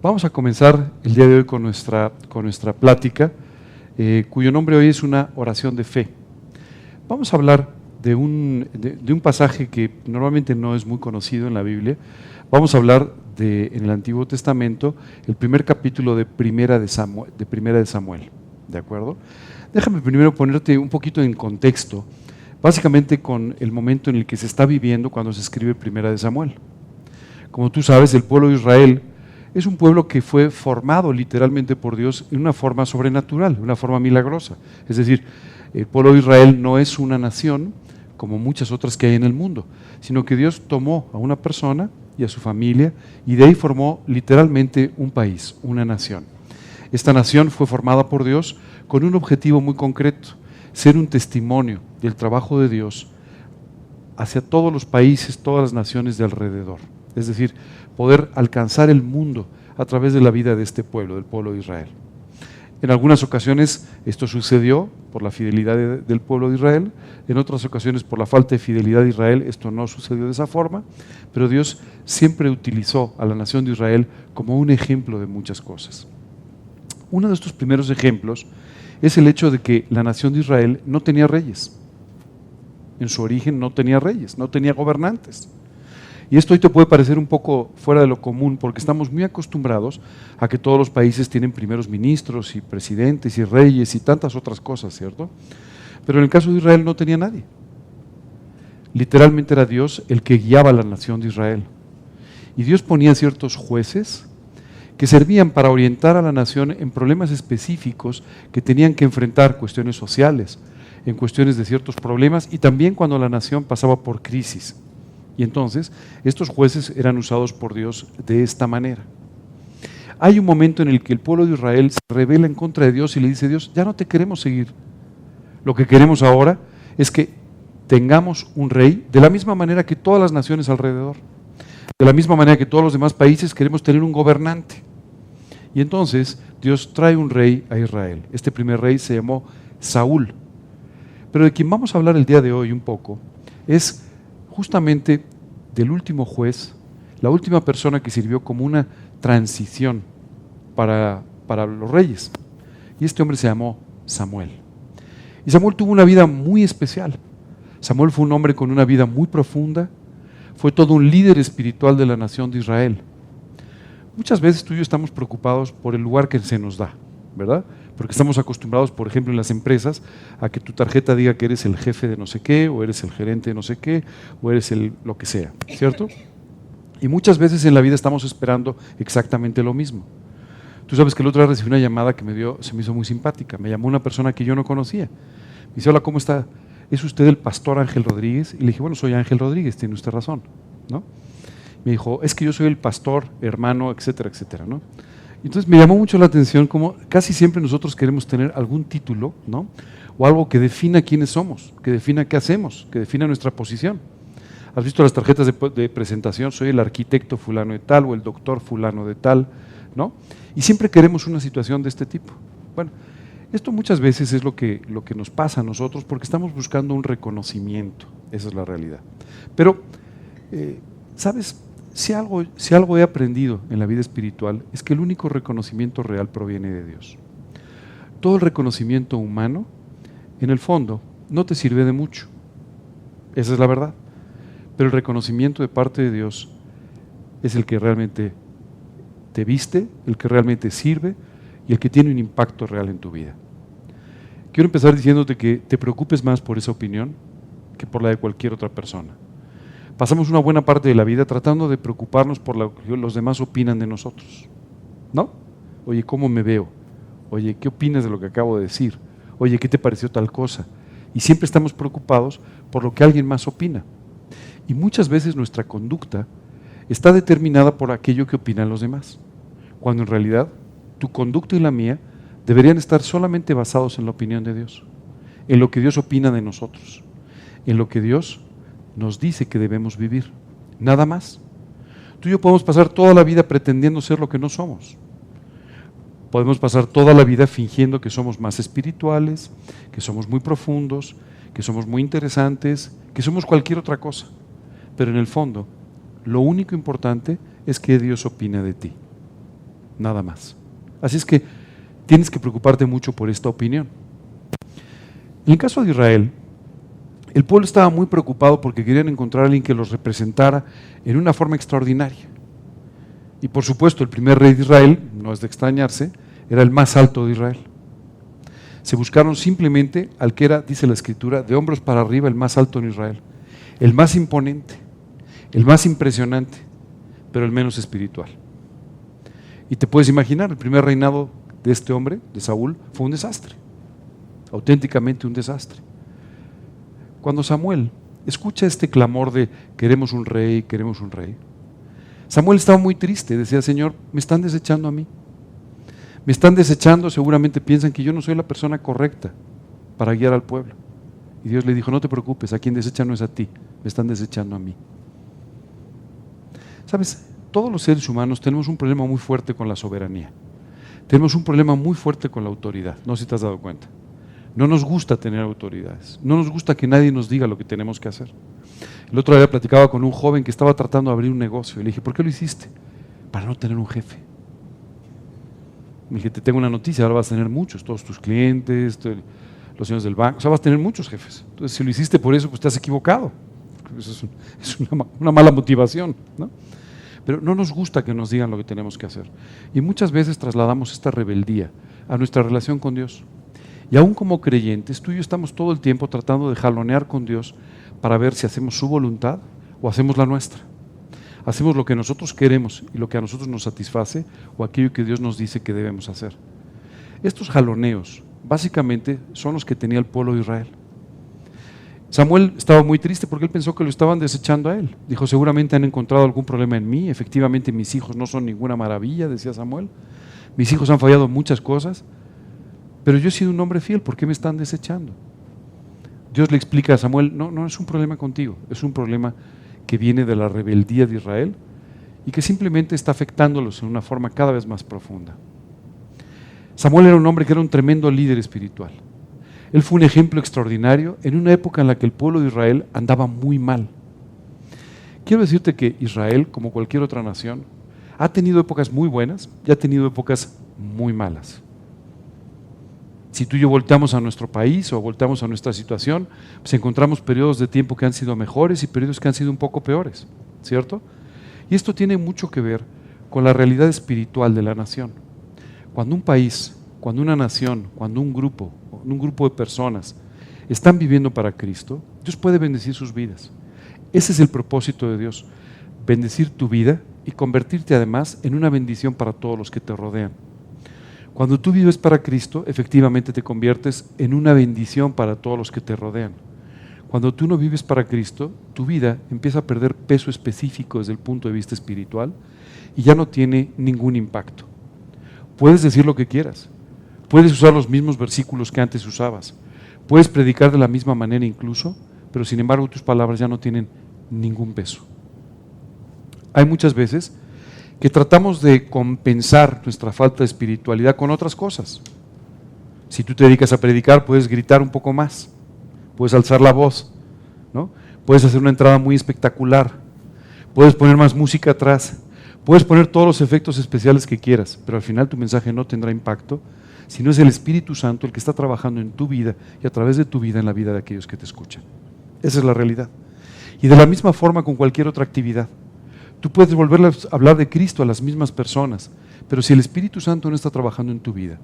Vamos a comenzar el día de hoy con nuestra plática, cuyo nombre hoy es una oración de fe. Vamos a hablar de un pasaje que normalmente no es muy conocido en la Biblia. Vamos a hablar en el Antiguo Testamento, el primer capítulo de Primera de Samuel, ¿de acuerdo? Déjame primero ponerte un poquito en contexto, básicamente con el momento en el que se está viviendo cuando se escribe Primera de Samuel. Como tú sabes, el pueblo de Israel es un pueblo que fue formado literalmente por Dios en una forma sobrenatural, una forma milagrosa. Es decir, el pueblo de Israel no es una nación como muchas otras que hay en el mundo, sino que Dios tomó a una persona y a su familia y de ahí formó literalmente un país, una nación. Esta nación fue formada por Dios con un objetivo muy concreto, ser un testimonio del trabajo de Dios hacia todos los países, todas las naciones de alrededor. Es decir, poder alcanzar el mundo a través de la vida de este pueblo, del pueblo de Israel. En algunas ocasiones esto sucedió por la fidelidad del pueblo de Israel, en otras ocasiones por la falta de fidelidad de Israel esto no sucedió de esa forma, pero Dios siempre utilizó a la nación de Israel como un ejemplo de muchas cosas. Uno de estos primeros ejemplos es el hecho de que la nación de Israel no tenía reyes. En su origen no tenía reyes, no tenía gobernantes. Y esto hoy te puede parecer un poco fuera de lo común porque estamos muy acostumbrados a que todos los países tienen primeros ministros y presidentes y reyes y tantas otras cosas, ¿cierto? Pero en el caso de Israel no tenía nadie. Literalmente era Dios el que guiaba a la nación de Israel. Y Dios ponía ciertos jueces que servían para orientar a la nación en problemas específicos que tenían que enfrentar, cuestiones sociales, en cuestiones de ciertos problemas y también cuando la nación pasaba por crisis. Y entonces, estos jueces eran usados por Dios de esta manera. Hay un momento en el que el pueblo de Israel se rebela en contra de Dios y le dice: Dios, ya no te queremos seguir. Lo que queremos ahora es que tengamos un rey de la misma manera que todas las naciones alrededor. De la misma manera que todos los demás países queremos tener un gobernante. Y entonces Dios trae un rey a Israel. Este primer rey se llamó Saúl. Pero de quien vamos a hablar el día de hoy un poco es justamente del último juez, la última persona que sirvió como una transición para los reyes. Y este hombre se llamó Samuel. Y Samuel tuvo una vida muy especial. Samuel fue un hombre con una vida muy profunda, fue todo un líder espiritual de la nación de Israel. Muchas veces tú y yo estamos preocupados por el lugar que se nos da, ¿verdad? Porque estamos acostumbrados, por ejemplo, en las empresas, a que tu tarjeta diga que eres el jefe de no sé qué, o eres el gerente de no sé qué, o eres lo que sea, ¿cierto? Y muchas veces en la vida estamos esperando exactamente lo mismo. Tú sabes que el otro día recibí una llamada que se me hizo muy simpática. Me llamó una persona que yo no conocía. Me dice: hola, ¿cómo está? ¿Es usted el pastor Ángel Rodríguez? Y le dije: bueno, soy Ángel Rodríguez, tiene usted razón, ¿no? Me dijo: es que yo soy el pastor, hermano, etcétera, etcétera, ¿no? Entonces me llamó mucho la atención como casi siempre nosotros queremos tener algún título, ¿no? O algo que defina quiénes somos, que defina qué hacemos, que defina nuestra posición. ¿Has visto las tarjetas de presentación? Soy el arquitecto fulano de tal o el doctor fulano de tal, ¿no? Y siempre queremos una situación de este tipo. Bueno, esto muchas veces es lo que nos pasa a nosotros porque estamos buscando un reconocimiento, esa es la realidad. Pero, ¿sabes? Si algo he aprendido en la vida espiritual es que el único reconocimiento real proviene de Dios. Todo el reconocimiento humano, en el fondo, no te sirve de mucho. Esa es la verdad. Pero el reconocimiento de parte de Dios es el que realmente te viste, el que realmente sirve y el que tiene un impacto real en tu vida. Quiero empezar diciéndote que te preocupes más por esa opinión que por la de cualquier otra persona. Pasamos una buena parte de la vida tratando de preocuparnos por lo que los demás opinan de nosotros, ¿no? Oye, ¿cómo me veo? Oye, ¿qué opinas de lo que acabo de decir? Oye, ¿qué te pareció tal cosa? Y siempre estamos preocupados por lo que alguien más opina. Y muchas veces nuestra conducta está determinada por aquello que opinan los demás, cuando en realidad tu conducta y la mía deberían estar solamente basados en la opinión de Dios, en lo que Dios opina de nosotros, en lo que Dios nos dice que debemos vivir, nada más. Tú y yo podemos pasar toda la vida pretendiendo ser lo que no somos. Podemos pasar toda la vida fingiendo que somos más espirituales, que somos muy profundos, que somos muy interesantes, que somos cualquier otra cosa. Pero en el fondo, lo único importante es que Dios opina de ti. nada más. Así es que tienes que preocuparte mucho por esta opinión. En el caso de Israel, el pueblo estaba muy preocupado porque querían encontrar a alguien que los representara en una forma extraordinaria. Y por supuesto, el primer rey de Israel, no es de extrañarse, era el más alto de Israel. Se buscaron simplemente al que era, dice la Escritura, de hombros para arriba el más alto en Israel, el más imponente, el más impresionante, pero el menos espiritual. Y te puedes imaginar, el primer reinado de este hombre, de Saúl, fue un desastre, auténticamente un desastre. Cuando Samuel escucha este clamor de queremos un rey, Samuel estaba muy triste, decía, Señor, me están desechando a mí. Me están desechando, seguramente piensan que yo no soy la persona correcta para guiar al pueblo. Y Dios le dijo, no te preocupes, a quien desecha no es a ti, me están desechando a mí. ¿Sabes? Todos los seres humanos tenemos un problema muy fuerte con la soberanía. Tenemos un problema muy fuerte con la autoridad, no sé si te has dado cuenta. No nos gusta tener autoridades, no nos gusta que nadie nos diga lo que tenemos que hacer. El otro día platicaba con un joven que estaba tratando de abrir un negocio y le dije, ¿por qué lo hiciste? Para no tener un jefe. Me dije, te tengo una noticia, ahora vas a tener muchos, todos tus clientes, los señores del banco, o sea, vas a tener muchos jefes. Entonces, si lo hiciste por eso, pues te has equivocado. Eso es una mala motivación, ¿no? Pero no nos gusta que nos digan lo que tenemos que hacer. Y muchas veces trasladamos esta rebeldía a nuestra relación con Dios. Y aún como creyentes, tú y yo estamos todo el tiempo tratando de jalonear con Dios para ver si hacemos su voluntad o hacemos la nuestra. Hacemos lo que nosotros queremos y lo que a nosotros nos satisface o aquello que Dios nos dice que debemos hacer. Estos jaloneos básicamente son los que tenía el pueblo de Israel. Samuel estaba muy triste porque él pensó que lo estaban desechando a él. Dijo, seguramente han encontrado algún problema en mí, efectivamente mis hijos no son ninguna maravilla, decía Samuel. Mis hijos han fallado en muchas cosas, pero yo he sido un hombre fiel, ¿por qué me están desechando? Dios le explica a Samuel, no es un problema contigo, es un problema que viene de la rebeldía de Israel y que simplemente está afectándolos en una forma cada vez más profunda. Samuel era un hombre que era un tremendo líder espiritual. Él fue un ejemplo extraordinario en una época en la que el pueblo de Israel andaba muy mal. Quiero decirte que Israel, como cualquier otra nación, ha tenido épocas muy buenas y ha tenido épocas muy malas. Si tú y yo volteamos a nuestro país o volteamos a nuestra situación, pues encontramos periodos de tiempo que han sido mejores y periodos que han sido un poco peores, ¿cierto? Y esto tiene mucho que ver con la realidad espiritual de la nación. Cuando un país, cuando una nación, cuando un grupo de personas están viviendo para Cristo, Dios puede bendecir sus vidas. Ese es el propósito de Dios, bendecir tu vida y convertirte además en una bendición para todos los que te rodean. Cuando tú vives para Cristo, efectivamente te conviertes en una bendición para todos los que te rodean. Cuando tú no vives para Cristo, tu vida empieza a perder peso específico desde el punto de vista espiritual y ya no tiene ningún impacto. Puedes decir lo que quieras, puedes usar los mismos versículos que antes usabas, puedes predicar de la misma manera incluso, pero sin embargo tus palabras ya no tienen ningún peso. Hay muchas veces que tratamos de compensar nuestra falta de espiritualidad con otras cosas. Si tú te dedicas a predicar, puedes gritar un poco más, puedes alzar la voz, ¿no? Puedes hacer una entrada muy espectacular, puedes poner más música atrás, puedes poner todos los efectos especiales que quieras, pero al final tu mensaje no tendrá impacto si no es el Espíritu Santo el que está trabajando en tu vida y a través de tu vida en la vida de aquellos que te escuchan. Esa es la realidad. Y de la misma forma con cualquier otra actividad. Tú puedes volver a hablar de Cristo a las mismas personas, pero si el Espíritu Santo no está trabajando en tu vida,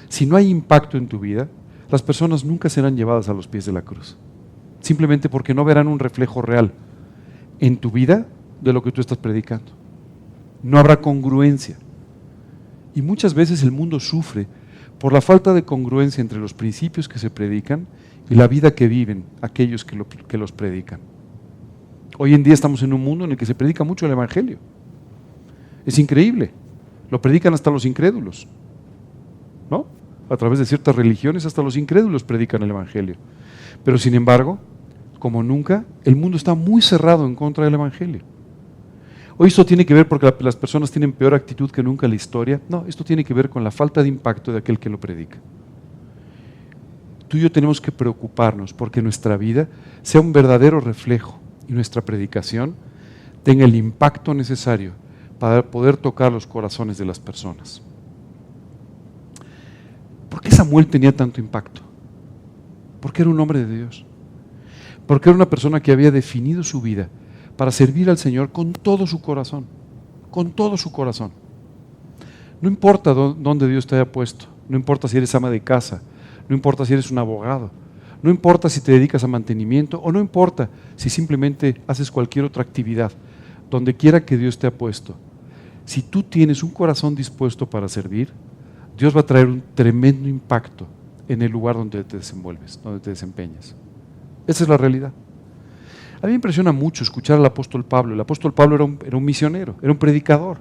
si no hay impacto en tu vida, las personas nunca serán llevadas a los pies de la cruz. Simplemente porque no verán un reflejo real en tu vida de lo que tú estás predicando. No habrá congruencia. Y muchas veces el mundo sufre por la falta de congruencia entre los principios que se predican y la vida que viven aquellos que los predican. Hoy en día estamos en un mundo en el que se predica mucho el Evangelio. Es increíble. Lo predican hasta los incrédulos, ¿no? A través de ciertas religiones hasta los incrédulos predican el Evangelio. Pero sin embargo, como nunca, el mundo está muy cerrado en contra del Evangelio. Hoy esto tiene que ver porque las personas tienen peor actitud que nunca en la historia. No, esto tiene que ver con la falta de impacto de aquel que lo predica. Tú y yo tenemos que preocuparnos porque nuestra vida sea un verdadero reflejo y nuestra predicación tenga el impacto necesario para poder tocar los corazones de las personas. ¿Por qué Samuel tenía tanto impacto? Porque era un hombre de Dios. Porque era una persona que había definido su vida para servir al Señor con todo su corazón. Con todo su corazón. No importa dónde Dios te haya puesto. No importa si eres ama de casa. No importa si eres un abogado. No importa si te dedicas a mantenimiento o no importa si simplemente haces cualquier otra actividad. Donde quiera que Dios te ha puesto. Si tú tienes un corazón dispuesto para servir, Dios va a traer un tremendo impacto en el lugar donde te desenvuelves, donde te desempeñas. Esa es la realidad. A mí me impresiona mucho escuchar al apóstol Pablo. El apóstol Pablo era un misionero, era un predicador.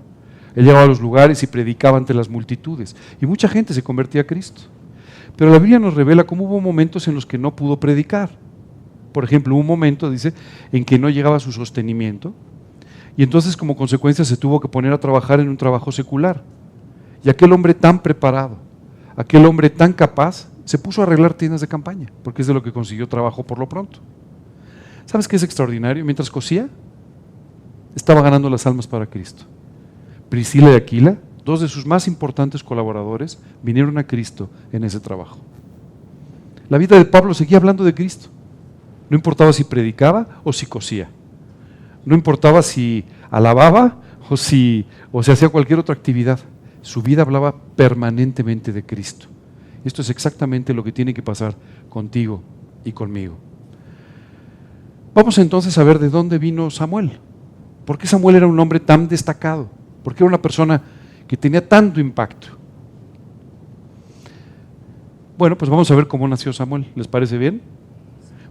Él llegaba a los lugares y predicaba ante las multitudes. Y mucha gente se convertía a Cristo. Pero la Biblia nos revela cómo hubo momentos en los que no pudo predicar. Por ejemplo, hubo un momento, dice, en que no llegaba su sostenimiento. Y entonces como consecuencia se tuvo que poner a trabajar en un trabajo secular. Y aquel hombre tan preparado, aquel hombre tan capaz, se puso a arreglar tiendas de campaña, porque es de lo que consiguió trabajo por lo pronto. ¿Sabes qué es extraordinario? Mientras cosía, estaba ganando las almas para Cristo. Priscila y Aquila, dos de sus más importantes colaboradores, vinieron a Cristo en ese trabajo. La vida de Pablo seguía hablando de Cristo. No importaba si predicaba o si cosía. No importaba si alababa o si hacía cualquier otra actividad. Su vida hablaba permanentemente de Cristo. Esto es exactamente lo que tiene que pasar contigo y conmigo. Vamos entonces a ver de dónde vino Samuel. ¿Por qué Samuel era un hombre tan destacado? ¿Por qué era una persona que tenía tanto impacto? Bueno, pues vamos a ver cómo nació Samuel. ¿Les parece bien?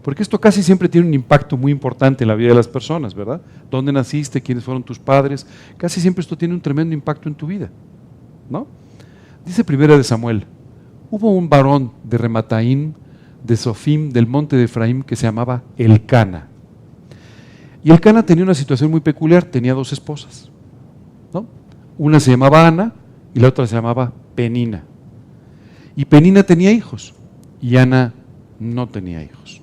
Porque esto casi siempre tiene un impacto muy importante en la vida de las personas, ¿verdad? ¿Dónde naciste? ¿Quiénes fueron tus padres? Casi siempre esto tiene un tremendo impacto en tu vida, ¿no? Dice primera de Samuel, hubo un varón de Remataim, de Sofim, del monte de Efraín, que se llamaba Elcana. Y Elcana tenía una situación muy peculiar, tenía dos esposas, ¿no? Una se llamaba Ana y la otra se llamaba Penina. Y Penina tenía hijos y Ana no tenía hijos.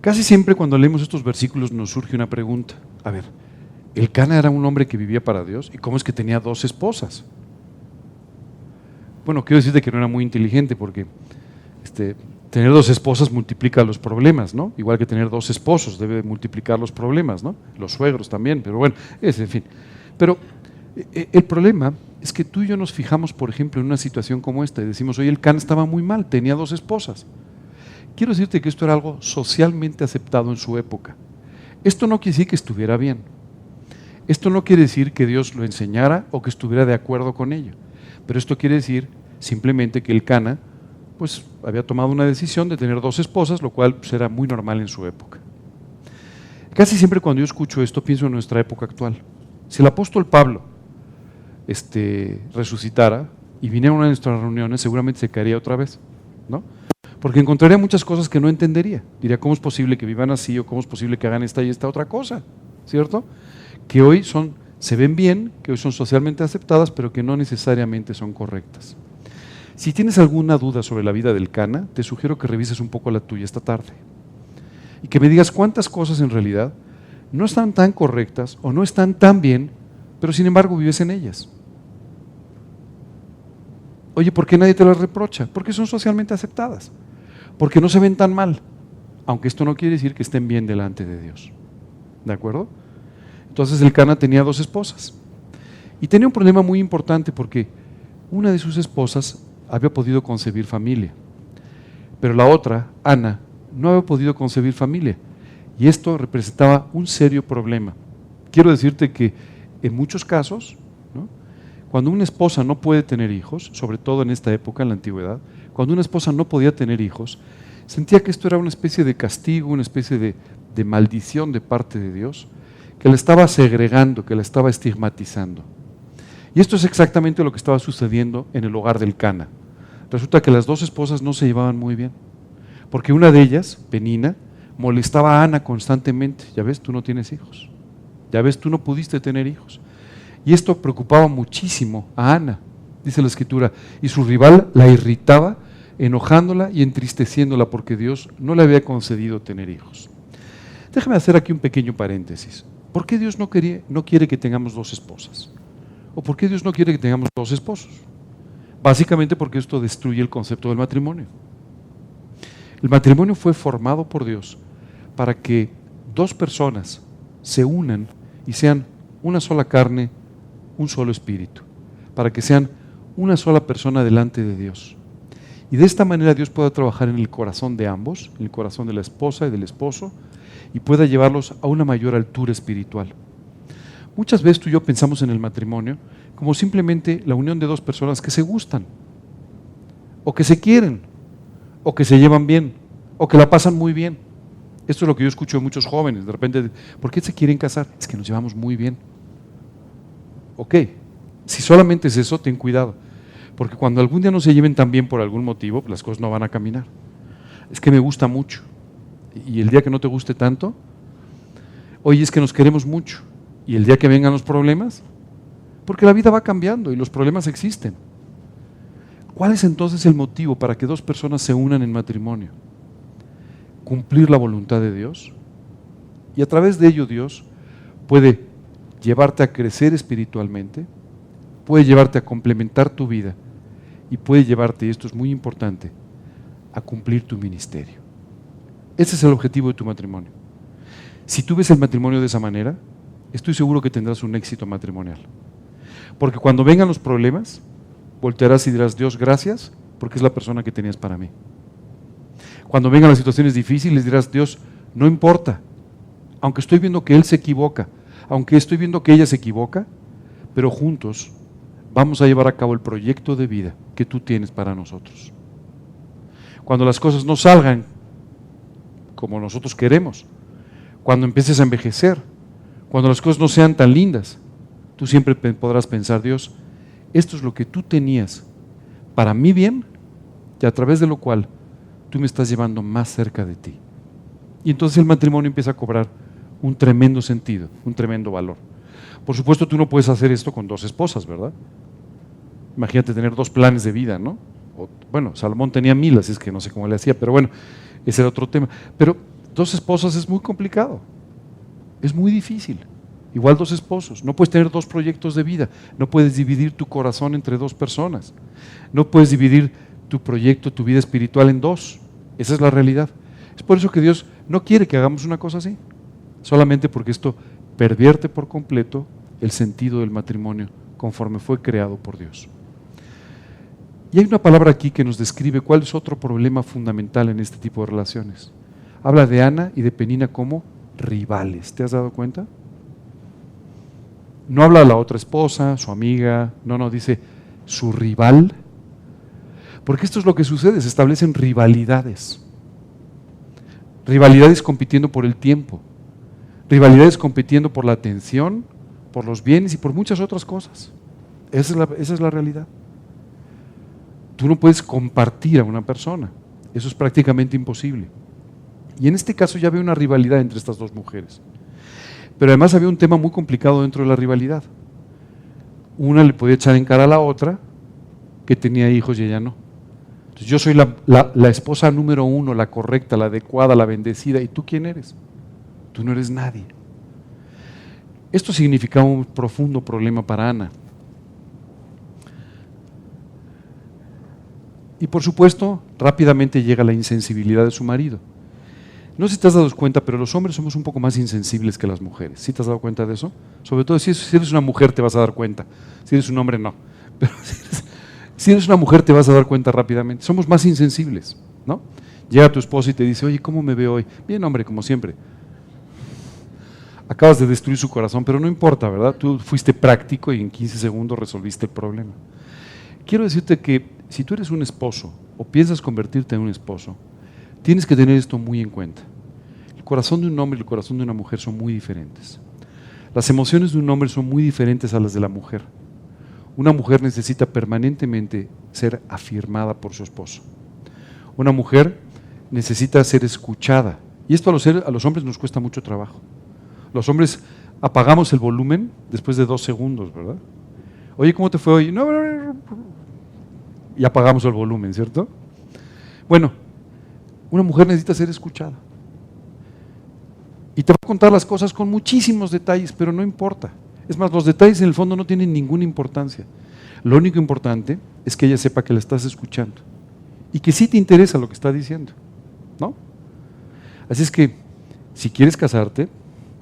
Casi siempre cuando leemos estos versículos nos surge una pregunta. A ver, Elcana era un hombre que vivía para Dios, ¿y cómo es que tenía dos esposas? Bueno, quiero decirte que no era muy inteligente porque tener dos esposas multiplica los problemas, ¿no? Igual que tener dos esposos debe multiplicar los problemas, ¿no? Los suegros también, pero bueno, en fin. Pero el problema es que tú y yo nos fijamos, por ejemplo, en una situación como esta y decimos, oye, Elcana estaba muy mal, tenía dos esposas. Quiero decirte que esto era algo socialmente aceptado en su época. Esto no quiere decir que estuviera bien. Esto no quiere decir que Dios lo enseñara o que estuviera de acuerdo con ello. Pero esto quiere decir simplemente que Elcana pues, había tomado una decisión de tener dos esposas, lo cual pues, era muy normal en su época. Casi siempre cuando yo escucho esto pienso en nuestra época actual. Si el apóstol Pablo resucitara y viniera a una de nuestras reuniones, seguramente se caería otra vez, ¿no? Porque encontraría muchas cosas que no entendería. Diría, ¿cómo es posible que vivan así o cómo es posible que hagan esta y esta otra cosa? ¿Cierto? Que hoy se ven bien, que hoy son socialmente aceptadas, pero que no necesariamente son correctas. Si tienes alguna duda sobre la vida del Elcana, te sugiero que revises un poco la tuya esta tarde. Y que me digas cuántas cosas en realidad no están tan correctas o no están tan bien, pero sin embargo vives en ellas. Oye, ¿por qué nadie te las reprocha? Porque son socialmente aceptadas. Porque no se ven tan mal, aunque esto no quiere decir que estén bien delante de Dios. ¿De acuerdo? Entonces Elcana tenía dos esposas y tenía un problema muy importante porque una de sus esposas había podido concebir familia, pero la otra, Ana, no había podido concebir familia y esto representaba un serio problema. Quiero decirte que en muchos casos, ¿no?, cuando una esposa no puede tener hijos, sobre todo en esta época, en la antigüedad, cuando una esposa no podía tener hijos, sentía que esto era una especie de castigo, una especie de maldición de parte de Dios, que la estaba segregando, que la estaba estigmatizando. Y esto es exactamente lo que estaba sucediendo en el hogar del Elcana. Resulta que las dos esposas no se llevaban muy bien, porque una de ellas, Penina, molestaba a Ana constantemente. Ya ves, tú no tienes hijos. Ya ves, tú no pudiste tener hijos. Y esto preocupaba muchísimo a Ana, dice la Escritura, y su rival la irritaba, enojándola y entristeciéndola porque Dios no le había concedido tener hijos. Déjame hacer aquí un pequeño paréntesis. ¿Por qué Dios no quiere que tengamos dos esposas? ¿O por qué Dios no quiere que tengamos dos esposos? Básicamente porque esto destruye el concepto del matrimonio. El matrimonio fue formado por Dios para que dos personas se unan y sean una sola carne, un solo espíritu, para que sean una sola persona delante de Dios. Y de esta manera Dios pueda trabajar en el corazón de ambos, en el corazón de la esposa y del esposo, y pueda llevarlos a una mayor altura espiritual. Muchas veces tú y yo pensamos en el matrimonio como simplemente la unión de dos personas que se gustan, o que se quieren, o que se llevan bien, o que la pasan muy bien. Esto es lo que yo escucho de muchos jóvenes, de repente, ¿por qué se quieren casar? Es que nos llevamos muy bien. Ok, si solamente es eso, ten cuidado, porque cuando algún día no se lleven tan bien por algún motivo, las cosas no van a caminar. Es que me gusta mucho, y el día que no te guste tanto, oye, es que nos queremos mucho, y el día que vengan los problemas, porque la vida va cambiando y los problemas existen. ¿Cuál es entonces el motivo para que dos personas se unan en matrimonio? Cumplir la voluntad de Dios, y a través de ello Dios puede llevarte a crecer espiritualmente, puede llevarte a complementar tu vida y puede llevarte, y esto es muy importante, a cumplir tu ministerio. Ese es el objetivo de tu matrimonio. Si tú ves el matrimonio de esa manera, estoy seguro que tendrás un éxito matrimonial. Porque cuando vengan los problemas, voltearás y dirás, Dios, gracias, porque es la persona que tenías para mí. Cuando vengan las situaciones difíciles, dirás, Dios, no importa, aunque estoy viendo que Él se equivoca, aunque estoy viendo que ella se equivoca, pero juntos vamos a llevar a cabo el proyecto de vida que tú tienes para nosotros. Cuando las cosas no salgan como nosotros queremos, cuando empieces a envejecer, cuando las cosas no sean tan lindas, tú siempre podrás pensar, Dios, esto es lo que tú tenías para mi bien y a través de lo cual tú me estás llevando más cerca de ti. Y entonces el matrimonio empieza a cobrar un tremendo sentido, un tremendo valor. Por supuesto, tú no puedes hacer esto con dos esposas, ¿verdad? Imagínate tener dos planes de vida, ¿no? Bueno, Salomón tenía 1000, así es que no sé cómo le hacía, pero bueno, ese era otro tema. Pero dos esposas es muy complicado, es muy difícil. Igual dos esposos, no puedes tener dos proyectos de vida, no puedes dividir tu corazón entre dos personas, no puedes dividir tu proyecto, tu vida espiritual en dos. Esa es la realidad. Es por eso que Dios no quiere que hagamos una cosa así, solamente porque esto pervierte por completo el sentido del matrimonio conforme fue creado por Dios. Y hay una palabra aquí que nos describe cuál es otro problema fundamental en este tipo de relaciones. Habla de Ana y de Penina como rivales. ¿Te has dado cuenta? No habla de la otra esposa, su amiga, no, dice su rival. Porque esto es lo que sucede, se establecen rivalidades. Rivalidades compitiendo por el tiempo. Rivalidades compitiendo por la atención, por los bienes y por muchas otras cosas. Esa es la realidad. Tú no puedes compartir a una persona. Eso es prácticamente imposible. Y en este caso ya había una rivalidad entre estas dos mujeres. Pero además había un tema muy complicado dentro de la rivalidad. Una le podía echar en cara a la otra que tenía hijos y ella no. Entonces yo soy la esposa número 1, la correcta, la adecuada, la bendecida. ¿Y tú quién eres? Tú no eres nadie. Esto significaba un profundo problema para Ana. Y por supuesto, rápidamente llega la insensibilidad de su marido. No sé si te has dado cuenta, pero los hombres somos un poco más insensibles que las mujeres. ¿Sí te has dado cuenta de eso? Sobre todo si eres una mujer te vas a dar cuenta. Si eres un hombre, no. Pero si eres una mujer te vas a dar cuenta rápidamente. Somos más insensibles, ¿no? Llega tu esposa y te dice, oye, ¿cómo me veo hoy? Bien, hombre, como siempre. Acabas de destruir su corazón, pero no importa, ¿verdad? Tú fuiste práctico y en 15 segundos resolviste el problema. Quiero decirte que si tú eres un esposo o piensas convertirte en un esposo, tienes que tener esto muy en cuenta. El corazón de un hombre y el corazón de una mujer son muy diferentes. Las emociones de un hombre son muy diferentes a las de la mujer. Una mujer necesita permanentemente ser afirmada por su esposo. Una mujer necesita ser escuchada. Y esto a los hombres nos cuesta mucho trabajo. Los hombres apagamos el volumen después de 2 segundos, ¿verdad? Oye, ¿cómo te fue hoy? No, y apagamos el volumen, ¿cierto? Bueno, una mujer necesita ser escuchada. Y te va a contar las cosas con muchísimos detalles, pero no importa. Es más, los detalles en el fondo no tienen ninguna importancia. Lo único importante es que ella sepa que la estás escuchando y que sí te interesa lo que está diciendo, ¿no? Así es que, si quieres casarte,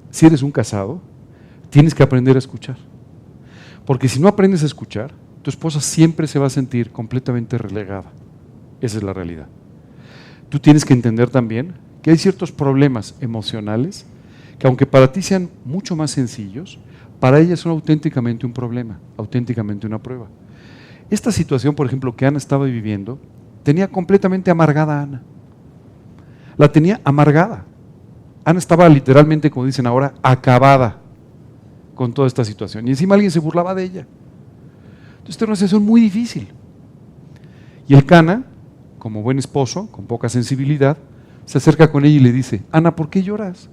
si eres un casado, tienes que aprender a escuchar. Porque si no aprendes a escuchar, tu esposa siempre se va a sentir completamente relegada. Esa es la realidad. Tú tienes que entender también que hay ciertos problemas emocionales que, aunque para ti sean mucho más sencillos, para ella son auténticamente un problema, auténticamente una prueba. Esta situación, por ejemplo, que Ana estaba viviendo, tenía completamente amargada a Ana. La tenía amargada. Ana estaba literalmente, como dicen ahora, acabada con toda esta situación. Y encima alguien se burlaba de ella. Entonces, esta era una situación muy difícil. Y el Cana, como buen esposo, con poca sensibilidad, se acerca con ella y le dice: Ana, ¿por qué lloras?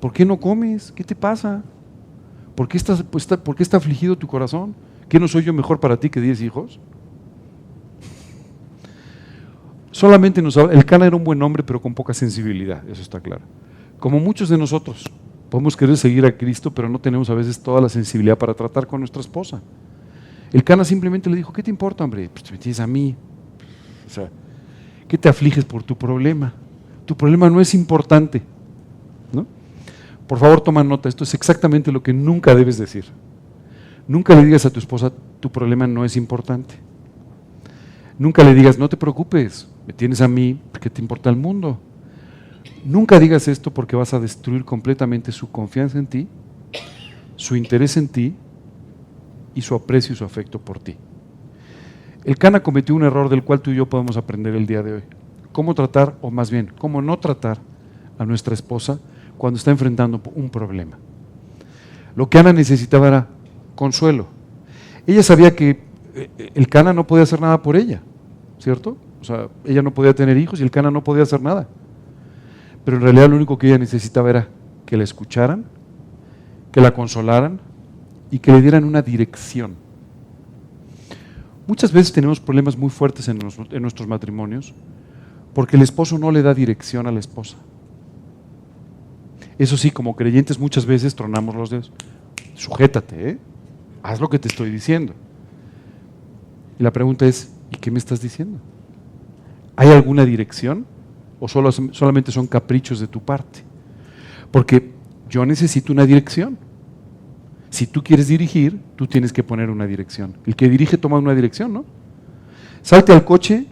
¿Por qué no comes? ¿Qué te pasa? ¿Por qué está afligido tu corazón? ¿Qué no soy yo mejor para ti que 10 hijos? Solamente el Cana era un buen hombre, pero con poca sensibilidad, eso está claro. Como muchos de nosotros, podemos querer seguir a Cristo, pero no tenemos a veces toda la sensibilidad para tratar con nuestra esposa. El Cana simplemente le dijo: ¿qué te importa, hombre? Pues me tienes a mí. O sea, ¿qué te afliges por tu problema? Tu problema no es importante, ¿no? Por favor, toma nota, esto es exactamente lo que nunca debes decir. Nunca le digas a tu esposa: tu problema no es importante. Nunca le digas: no te preocupes, me tienes a mí, ¿qué te importa el mundo? Nunca digas esto, porque vas a destruir completamente su confianza en ti, su interés en ti y su aprecio y su afecto por ti. El Cana cometió un error del cual tú y yo podemos aprender el día de hoy. Cómo tratar, o más bien, cómo no tratar a nuestra esposa cuando está enfrentando un problema. Lo que Ana necesitaba era consuelo. Ella sabía que el Cana no podía hacer nada por ella, ¿cierto? O sea, ella no podía tener hijos y el Cana no podía hacer nada. Pero en realidad lo único que ella necesitaba era que la escucharan, que la consolaran y que le dieran una dirección. Muchas veces tenemos problemas muy fuertes en nuestros matrimonios porque el esposo no le da dirección a la esposa. Eso sí, como creyentes muchas veces tronamos los dedos. Sujétate, ¿eh? Haz lo que te estoy diciendo. Y la pregunta es: ¿y qué me estás diciendo? ¿Hay alguna dirección o solamente son caprichos de tu parte? Porque yo necesito una dirección. Si tú quieres dirigir, tú tienes que poner una dirección. El que dirige toma una dirección, ¿no? Salte al coche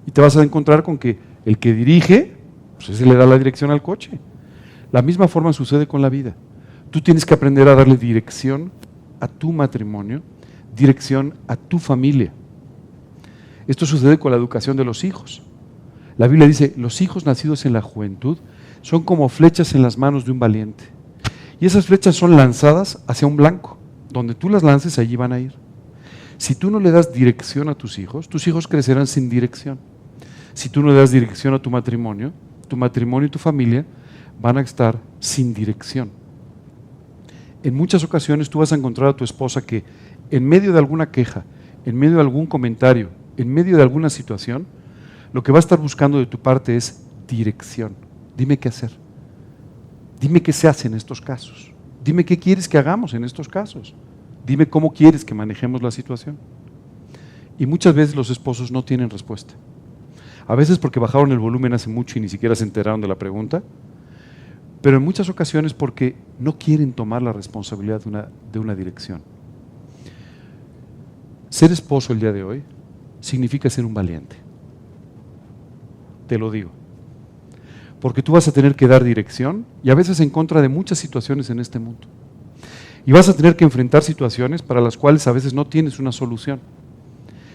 y te vas a encontrar con que el que dirige, pues ese le da la dirección al coche. La misma forma sucede con la vida. Tú tienes que aprender a darle dirección a tu matrimonio, dirección a tu familia. Esto sucede con la educación de los hijos. La Biblia dice: los hijos nacidos en la juventud son como flechas en las manos de un valiente. Y esas flechas son lanzadas hacia un blanco. Donde tú las lances, allí van a ir. Si tú no le das dirección a tus hijos crecerán sin dirección. Si tú no le das dirección a tu matrimonio y tu familia van a estar sin dirección. En muchas ocasiones tú vas a encontrar a tu esposa que, en medio de alguna queja, en medio de algún comentario, en medio de alguna situación, lo que va a estar buscando de tu parte es dirección. Dime qué hacer. Dime qué se hace en estos casos. Dime qué quieres que hagamos en estos casos. Dime cómo quieres que manejemos la situación. Y muchas veces los esposos no tienen respuesta. A veces porque bajaron el volumen hace mucho y ni siquiera se enteraron de la pregunta, pero en muchas ocasiones porque no quieren tomar la responsabilidad de una dirección. Ser esposo el día de hoy significa ser un valiente. Te lo digo. Porque tú vas a tener que dar dirección y a veces en contra de muchas situaciones en este mundo. Y vas a tener que enfrentar situaciones para las cuales a veces no tienes una solución.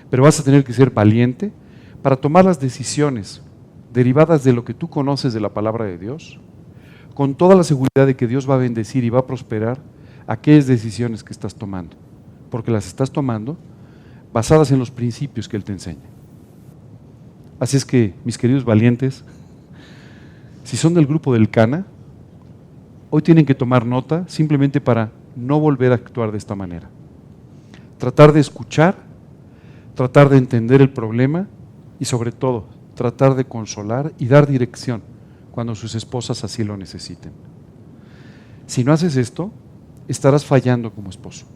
Pero vas a tener que ser valiente para tomar las decisiones derivadas de lo que tú conoces de la palabra de Dios, con toda la seguridad de que Dios va a bendecir y va a prosperar aquellas decisiones que estás tomando. Porque las estás tomando basadas en los principios que Él te enseña. Así es que, mis queridos valientes, si son del grupo del Cana, hoy tienen que tomar nota simplemente para no volver a actuar de esta manera. Tratar de escuchar, tratar de entender el problema y sobre todo tratar de consolar y dar dirección cuando sus esposas así lo necesiten. Si no haces esto, estarás fallando como esposo.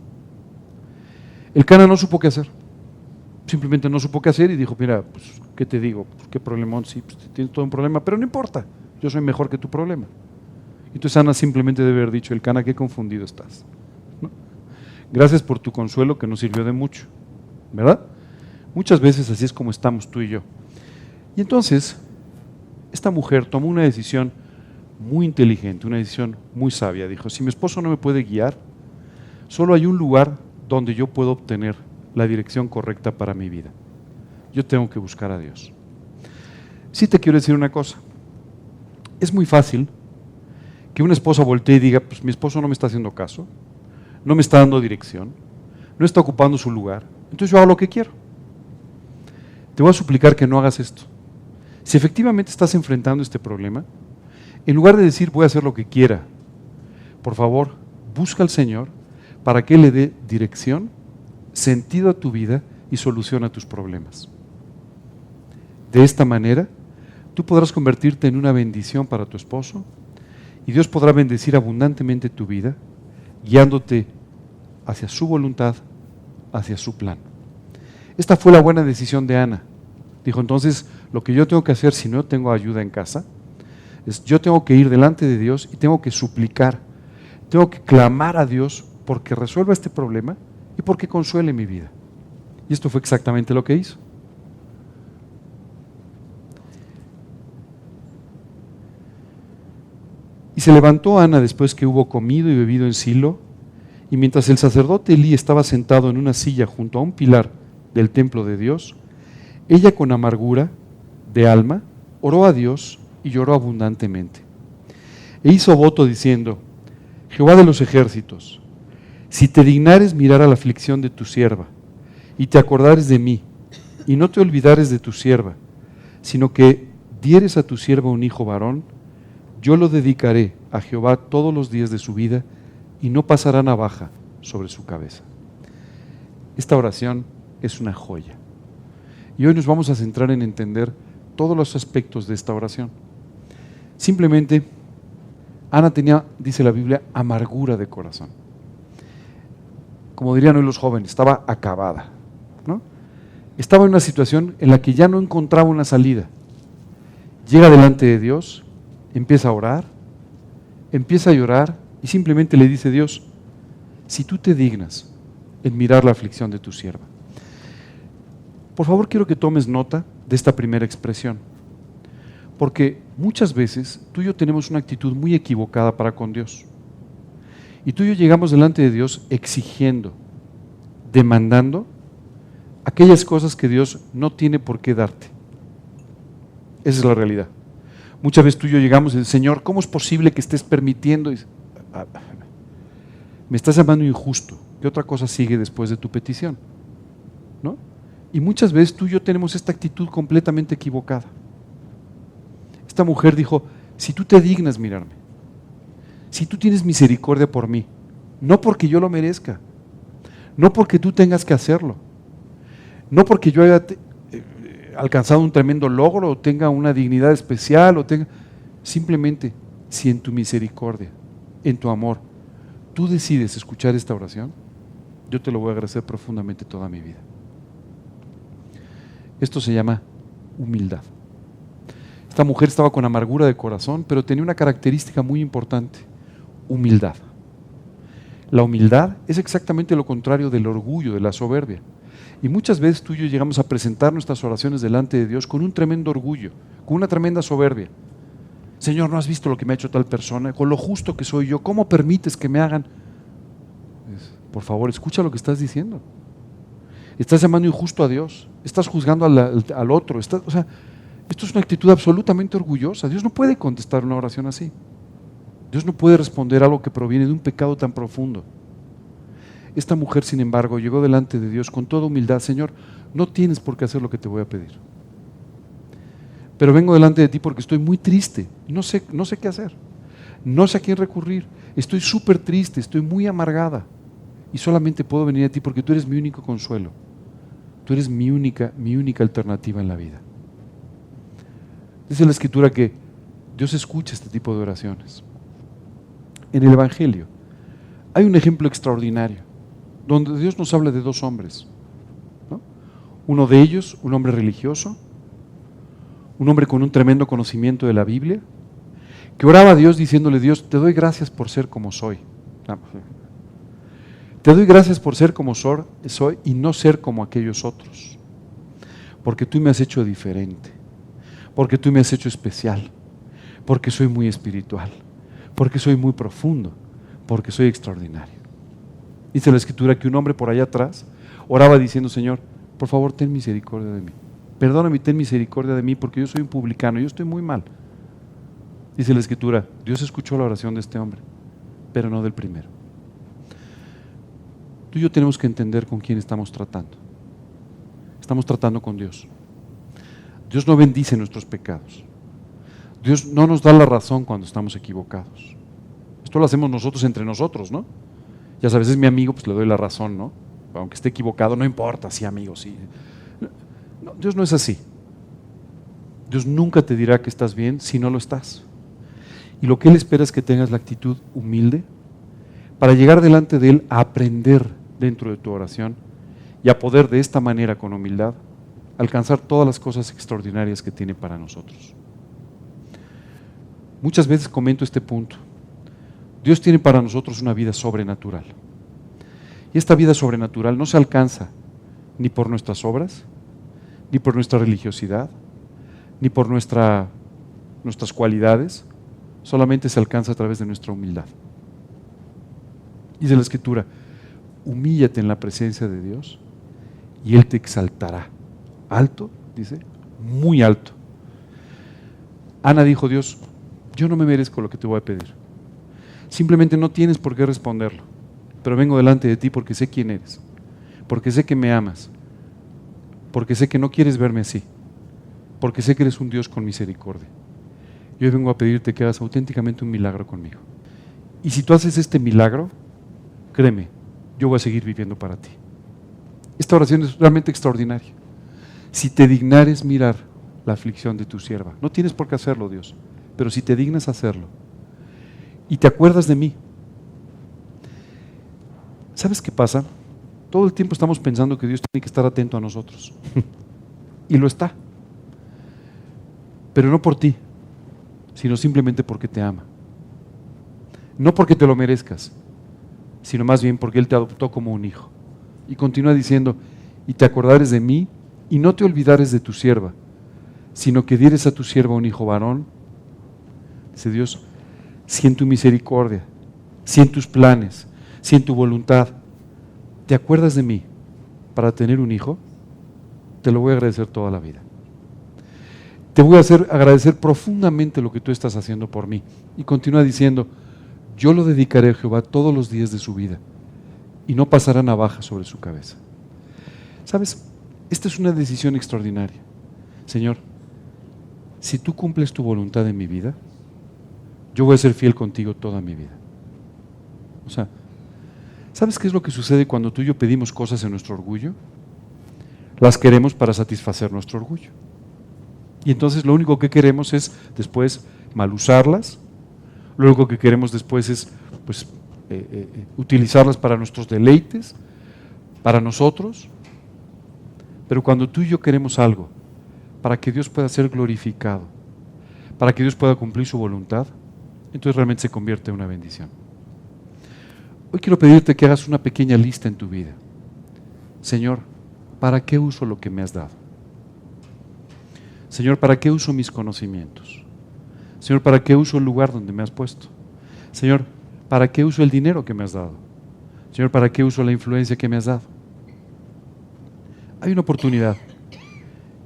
El Cana no supo qué hacer. Simplemente no supo qué hacer y dijo, mira, pues, ¿qué te digo? Pues, ¿qué problemón? Sí, pues, tienes todo un problema, pero no importa, yo soy mejor que tu problema. Entonces Ana simplemente debe haber dicho, el Cana, qué confundido estás, ¿no? Gracias por tu consuelo que nos sirvió de mucho, ¿verdad? Muchas veces así es como estamos tú y yo. Y entonces, esta mujer tomó una decisión muy inteligente, una decisión muy sabia. Dijo, si mi esposo no me puede guiar, solo hay un lugar donde yo puedo obtener la dirección correcta para mi vida. Yo tengo que buscar a Dios. Sí te quiero decir una cosa. Es muy fácil que una esposa voltee y diga, pues mi esposo no me está haciendo caso, no me está dando dirección, no está ocupando su lugar, entonces yo hago lo que quiero. Te voy a suplicar que no hagas esto. Si efectivamente estás enfrentando este problema, en lugar de decir voy a hacer lo que quiera, por favor, busca al Señor para que Él le dé dirección, sentido a tu vida y solución a tus problemas. De esta manera, tú podrás convertirte en una bendición para tu esposo y Dios podrá bendecir abundantemente tu vida, guiándote hacia su voluntad, hacia su plan. Esta fue la buena decisión de Ana. Dijo, entonces, lo que yo tengo que hacer si no tengo ayuda en casa, es yo tengo que ir delante de Dios y tengo que suplicar, tengo que clamar a Dios porque resuelva este problema y porque consuele mi vida. Y esto fue exactamente lo que hizo. Y se levantó Ana después que hubo comido y bebido en Silo, y mientras el sacerdote Elí estaba sentado en una silla junto a un pilar del templo de Dios, ella con amargura de alma oró a Dios y lloró abundantemente. E hizo voto diciendo, Jehová de los ejércitos, si te dignares mirar a la aflicción de tu sierva, y te acordares de mí, y no te olvidares de tu sierva, sino que dieres a tu sierva un hijo varón, yo lo dedicaré a Jehová todos los días de su vida, y no pasará navaja sobre su cabeza. Esta oración es una joya. Y hoy nos vamos a centrar en entender todos los aspectos de esta oración. Simplemente, Ana tenía, dice la Biblia, amargura de corazón. Como dirían hoy los jóvenes, estaba acabada, ¿no? Estaba en una situación en la que ya no encontraba una salida. Llega delante de Dios, empieza a orar, empieza a llorar y simplemente le dice a Dios, si tú te dignas en mirar la aflicción de tu sierva. Por favor, quiero que tomes nota de esta primera expresión, porque muchas veces tú y yo tenemos una actitud muy equivocada para con Dios. Y tú y yo llegamos delante de Dios exigiendo, demandando aquellas cosas que Dios no tiene por qué darte. Esa es la realidad. Muchas veces tú y yo llegamos y decimos, Señor, ¿cómo es posible que estés permitiendo? Me estás llamando injusto. ¿Qué otra cosa sigue después de tu petición? ¿No? Y muchas veces tú y yo tenemos esta actitud completamente equivocada. Esta mujer dijo, si tú te dignas mirarme, si tú tienes misericordia por mí, no porque yo lo merezca, no porque tú tengas que hacerlo, no porque yo haya alcanzado un tremendo logro o tenga una dignidad especial, simplemente si en tu misericordia, en tu amor, tú decides escuchar esta oración, yo te lo voy a agradecer profundamente toda mi vida. Esto se llama humildad. Esta mujer estaba con amargura de corazón, pero tenía una característica muy importante, humildad. La humildad es exactamente lo contrario del orgullo, de la soberbia. Y muchas veces tú y yo llegamos a presentar nuestras oraciones delante de Dios con un tremendo orgullo, con una tremenda soberbia. Señor, ¿no has visto lo que me ha hecho tal persona? Con lo justo que soy yo, ¿cómo permites que me hagan? Por favor, escucha lo que estás diciendo. Estás llamando injusto a Dios, estás juzgando al otro. Esto es una actitud absolutamente orgullosa. Dios no puede contestar una oración así. Dios no puede responder algo que proviene de un pecado tan profundo. Esta mujer, sin embargo, llegó delante de Dios con toda humildad. Señor, no tienes por qué hacer lo que te voy a pedir. Pero vengo delante de ti porque estoy muy triste. No sé qué hacer. No sé a quién recurrir. Estoy súper triste, estoy muy amargada. Y solamente puedo venir a ti porque tú eres mi único consuelo. Tú eres mi única alternativa en la vida. Dice la Escritura que Dios escucha este tipo de oraciones. En el Evangelio hay un ejemplo extraordinario donde Dios nos habla de dos hombres, ¿no? Uno de ellos, un hombre religioso, un hombre con un tremendo conocimiento de la Biblia, que oraba a Dios diciéndole: Dios, te doy gracias por ser como soy. Te doy gracias por ser como soy y no ser como aquellos otros. Porque tú me has hecho diferente. Porque tú me has hecho especial. Porque soy muy espiritual. Porque soy muy profundo. Porque soy extraordinario. Dice la Escritura que un hombre por allá atrás oraba diciendo: Señor, por favor, ten misericordia de mí. Perdóname y ten misericordia de mí porque yo soy un publicano, yo estoy muy mal. Dice la Escritura, Dios escuchó la oración de este hombre, pero no del primero. Tú y yo tenemos que entender con quién estamos tratando. Estamos tratando con Dios. Dios no bendice nuestros pecados. Dios no nos da la razón cuando estamos equivocados. Esto lo hacemos nosotros entre nosotros, ¿no? Ya sabes, es mi amigo, pues le doy la razón, ¿no? Aunque esté equivocado, no importa, sí, amigo, sí. No, Dios no es así. Dios nunca te dirá que estás bien si no lo estás. Y lo que Él espera es que tengas la actitud humilde para llegar delante de Él a aprender dentro de tu oración y a poder de esta manera, con humildad, alcanzar todas las cosas extraordinarias que tiene para nosotros. Muchas veces comento este punto. Dios tiene para nosotros una vida sobrenatural. Y esta vida sobrenatural no se alcanza ni por nuestras obras, ni por nuestra religiosidad, ni por nuestras cualidades, solamente se alcanza a través de nuestra humildad. Dice la Escritura, humíllate en la presencia de Dios y Él te exaltará. Alto, dice, muy alto. Ana dijo: Dios, yo no me merezco lo que te voy a pedir. Simplemente no tienes por qué responderlo, pero vengo delante de ti porque sé quién eres, porque sé que me amas, porque sé que no quieres verme así, porque sé que eres un Dios con misericordia. Yo hoy vengo a pedirte que hagas auténticamente un milagro conmigo. Y si tú haces este milagro, créeme, yo voy a seguir viviendo para ti. Esta oración es realmente extraordinaria. Si te dignares mirar la aflicción de tu sierva, no tienes por qué hacerlo, Dios, pero si te dignas hacerlo y te acuerdas de mí, ¿sabes qué pasa? Todo el tiempo estamos pensando que Dios tiene que estar atento a nosotros. Y lo está. Pero no por ti, sino simplemente porque te ama. No porque te lo merezcas, sino más bien porque Él te adoptó como un hijo. Y continúa diciendo, y te acordares de mí, y no te olvidares de tu sierva, sino que dieres a tu sierva un hijo varón. Dice Dios, si en tu misericordia, si en tus planes, si en tu voluntad, te acuerdas de mí para tener un hijo, te lo voy a agradecer toda la vida. Te voy a hacer agradecer profundamente lo que tú estás haciendo por mí. Y continúa diciendo, yo lo dedicaré a Jehová todos los días de su vida, y no pasará navaja sobre su cabeza. ¿Sabes? Esta es una decisión extraordinaria. Señor, si tú cumples tu voluntad en mi vida, yo voy a ser fiel contigo toda mi vida. O sea, ¿sabes qué es lo que sucede cuando tú y yo pedimos cosas en nuestro orgullo? Las queremos para satisfacer nuestro orgullo. Y entonces lo único que queremos es después mal usarlas. Lo único que queremos después es pues, utilizarlas para nuestros deleites, para nosotros. Pero cuando tú y yo queremos algo para que Dios pueda ser glorificado, para que Dios pueda cumplir su voluntad, entonces realmente se convierte en una bendición. Hoy quiero pedirte que hagas una pequeña lista en tu vida. Señor, ¿para qué uso lo que me has dado? Señor, ¿para qué uso mis conocimientos? Señor, ¿para qué uso el lugar donde me has puesto? Señor, ¿para qué uso el dinero que me has dado? Señor, ¿para qué uso la influencia que me has dado? Hay una oportunidad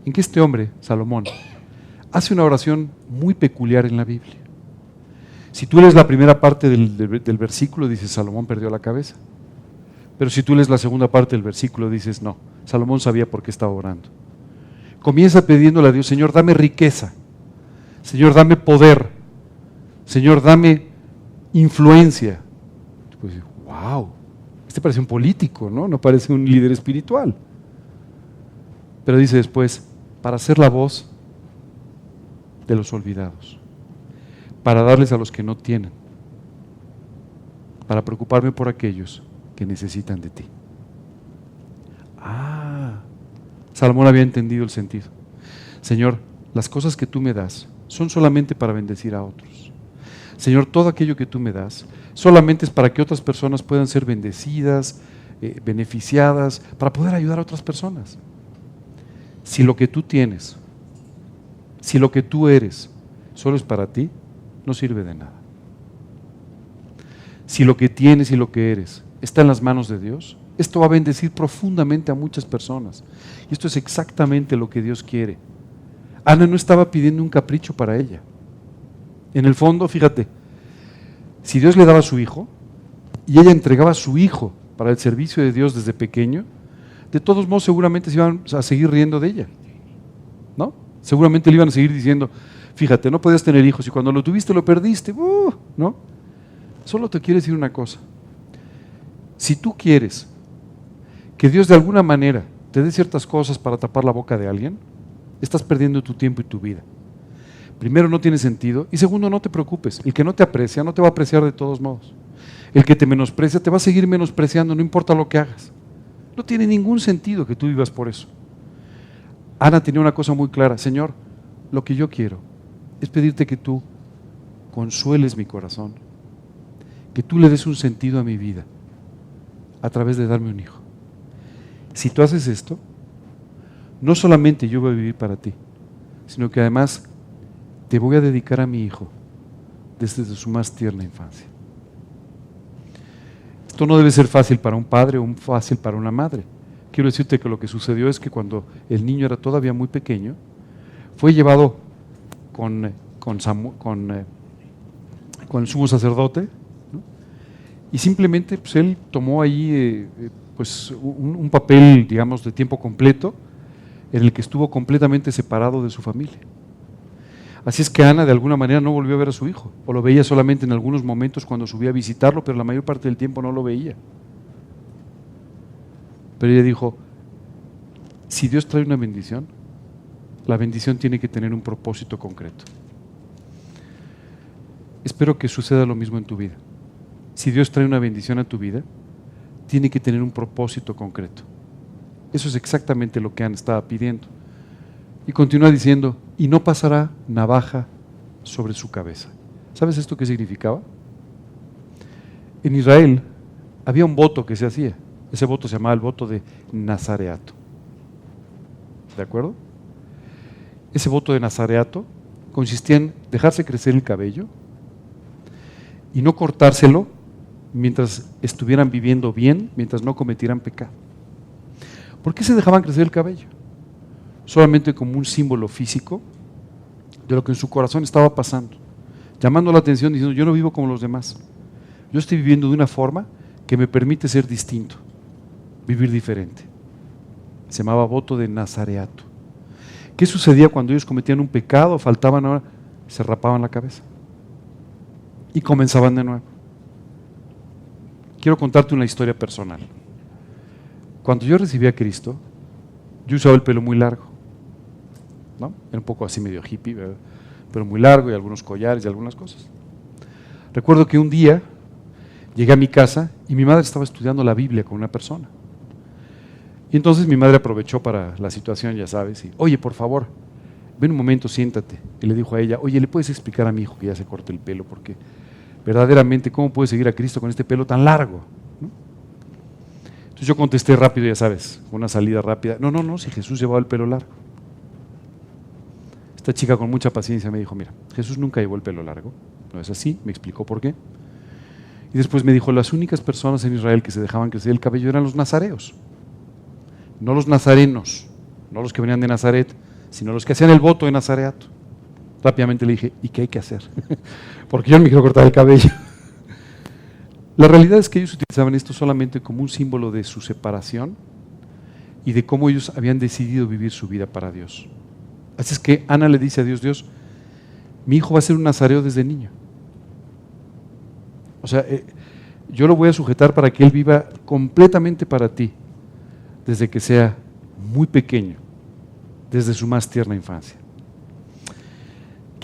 en que este hombre, Salomón, hace una oración muy peculiar en la Biblia. Si tú lees la primera parte del versículo, dices, Salomón perdió la cabeza. Pero si tú lees la segunda parte del versículo, dices, no, Salomón sabía por qué estaba orando. Comienza pidiéndole a Dios, Señor, dame riqueza. Señor, dame poder. Señor, dame influencia. Pues, wow, este parece un político, ¿no? No parece un líder espiritual. Pero dice después, para ser la voz de los olvidados, para darles a los que no tienen, para preocuparme por aquellos que necesitan de ti. Salomón había entendido el sentido. Señor, las cosas que tú me das son solamente para bendecir a otros. Señor, todo aquello que tú me das solamente es para que otras personas puedan ser bendecidas, beneficiadas, para poder ayudar a otras personas. Si lo que tú tienes, si lo que tú eres solo es para ti, no sirve de nada. Si lo que tienes y lo que eres está en las manos de Dios, esto va a bendecir profundamente a muchas personas. Y esto es exactamente lo que Dios quiere. Ana no estaba pidiendo un capricho para ella. En el fondo, fíjate, si Dios le daba a su hijo y ella entregaba a su hijo para el servicio de Dios desde pequeño, de todos modos seguramente se iban a seguir riendo de ella, ¿no? Seguramente le iban a seguir diciendo, fíjate, no podías tener hijos y cuando lo tuviste lo perdiste, ¿no? Solo te quiero decir una cosa. Si tú quieres que Dios de alguna manera te dé ciertas cosas para tapar la boca de alguien, estás perdiendo tu tiempo y tu vida. Primero, no tiene sentido, y segundo, no te preocupes. El que no te aprecia no te va a apreciar de todos modos. El que te menosprecia te va a seguir menospreciando, no importa lo que hagas. No tiene ningún sentido que tú vivas por eso. Ana tenía una cosa muy clara: Señor, lo que yo quiero es pedirte que tú consueles mi corazón, que tú le des un sentido a mi vida a través de darme un hijo. Si tú haces esto, no solamente yo voy a vivir para ti, sino que además te voy a dedicar a mi hijo desde su más tierna infancia. Esto no debe ser fácil para un padre o fácil para una madre. Quiero decirte que lo que sucedió es que cuando el niño era todavía muy pequeño, fue llevado con el sumo sacerdote, ¿no? Y simplemente pues, él tomó ahí un papel, digamos, de tiempo completo, en el que estuvo completamente separado de su familia. Así es que Ana de alguna manera no volvió a ver a su hijo, o lo veía solamente en algunos momentos cuando subía a visitarlo, pero la mayor parte del tiempo no lo veía. Pero ella dijo, si Dios trae una bendición, la bendición tiene que tener un propósito concreto. Espero que suceda lo mismo en tu vida. Si Dios trae una bendición a tu vida, tiene que tener un propósito concreto. Eso es exactamente lo que Ana estaba pidiendo. Y continúa diciendo, y no pasará navaja sobre su cabeza. ¿Sabes esto qué significaba? En Israel había un voto que se hacía. Ese voto se llamaba el voto de nazareato. ¿De acuerdo? Ese voto de nazareato consistía en dejarse crecer el cabello y no cortárselo mientras estuvieran viviendo bien, mientras no cometieran pecado. ¿Por qué se dejaban crecer el cabello? Solamente como un símbolo físico de lo que en su corazón estaba pasando, llamando la atención diciendo, yo no vivo como los demás, yo estoy viviendo de una forma que me permite ser distinto, vivir diferente. Se llamaba voto de nazareato. ¿Qué sucedía cuando ellos cometían un pecado, faltaban ahora? Se rapaban la cabeza y comenzaban de nuevo. Quiero contarte una historia personal. Cuando yo recibí a Cristo, yo usaba el pelo muy largo, ¿no? Era un poco así medio hippie, ¿verdad? Pero muy largo y algunos collares y algunas cosas. Recuerdo que un día llegué a mi casa y mi madre estaba estudiando la Biblia con una persona. Y entonces mi madre aprovechó para la situación, ya sabes, y, oye, por favor, ven un momento, siéntate. Y le dijo a ella, oye, ¿le puedes explicar a mi hijo que ya se corte el pelo? Porque verdaderamente, ¿cómo puede seguir a Cristo con este pelo tan largo? ¿No? Entonces yo contesté rápido, ya sabes, con una salida rápida. No, si Jesús llevaba el pelo largo. Esta chica con mucha paciencia me dijo, mira, Jesús nunca llevó el pelo largo. No es así, me explicó por qué. Y después me dijo, las únicas personas en Israel que se dejaban crecer el cabello eran los nazareos. No los nazarenos, no los que venían de Nazaret, sino los que hacían el voto de nazareato. Rápidamente le dije, ¿y qué hay que hacer? Porque yo no me quiero cortar el cabello. La realidad es que ellos utilizaban esto solamente como un símbolo de su separación y de cómo ellos habían decidido vivir su vida para Dios. Así es que Ana le dice a Dios, Dios, mi hijo va a ser un nazareo desde niño. O sea, yo lo voy a sujetar para que él viva completamente para ti, desde que sea muy pequeño, desde su más tierna infancia.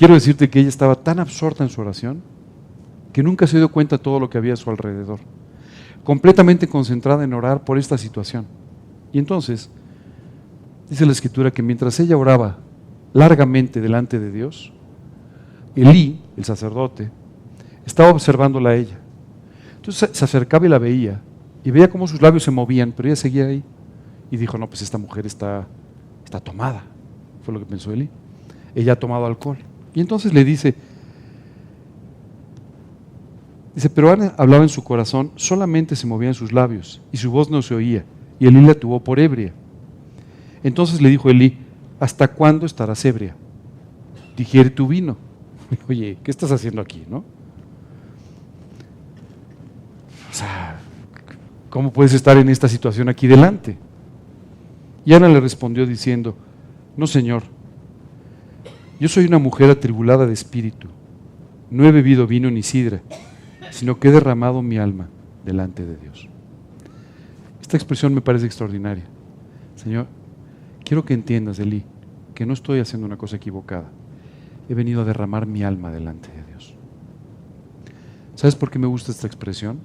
quiero decirte que ella estaba tan absorta en su oración que nunca se dio cuenta de todo lo que había a su alrededor, completamente concentrada en orar por esta situación. Y entonces, dice la Escritura que mientras ella oraba largamente delante de Dios, Elí, el sacerdote, estaba observándola a ella. Entonces se acercaba y la veía, y veía cómo sus labios se movían, pero ella seguía ahí. Y dijo, no, pues esta mujer está tomada, fue lo que pensó Elí. Ella ha tomado alcohol. Y entonces le dice, pero Ana hablaba en su corazón, solamente se movían sus labios, y su voz no se oía, y Elí la tuvo por ebria. Entonces le dijo Elí, ¿hasta cuándo estarás ebria? Digiere tu vino. Oye, ¿qué estás haciendo aquí, no? O sea, ¿cómo puedes estar en esta situación aquí delante? Y Ana le respondió diciendo, no, Señor, yo soy una mujer atribulada de espíritu, no he bebido vino ni sidra, sino que he derramado mi alma delante de Dios. Esta expresión me parece extraordinaria. Señor, quiero que entiendas, Elí, que no estoy haciendo una cosa equivocada. He venido a derramar mi alma delante de Dios. ¿Sabes por qué me gusta esta expresión?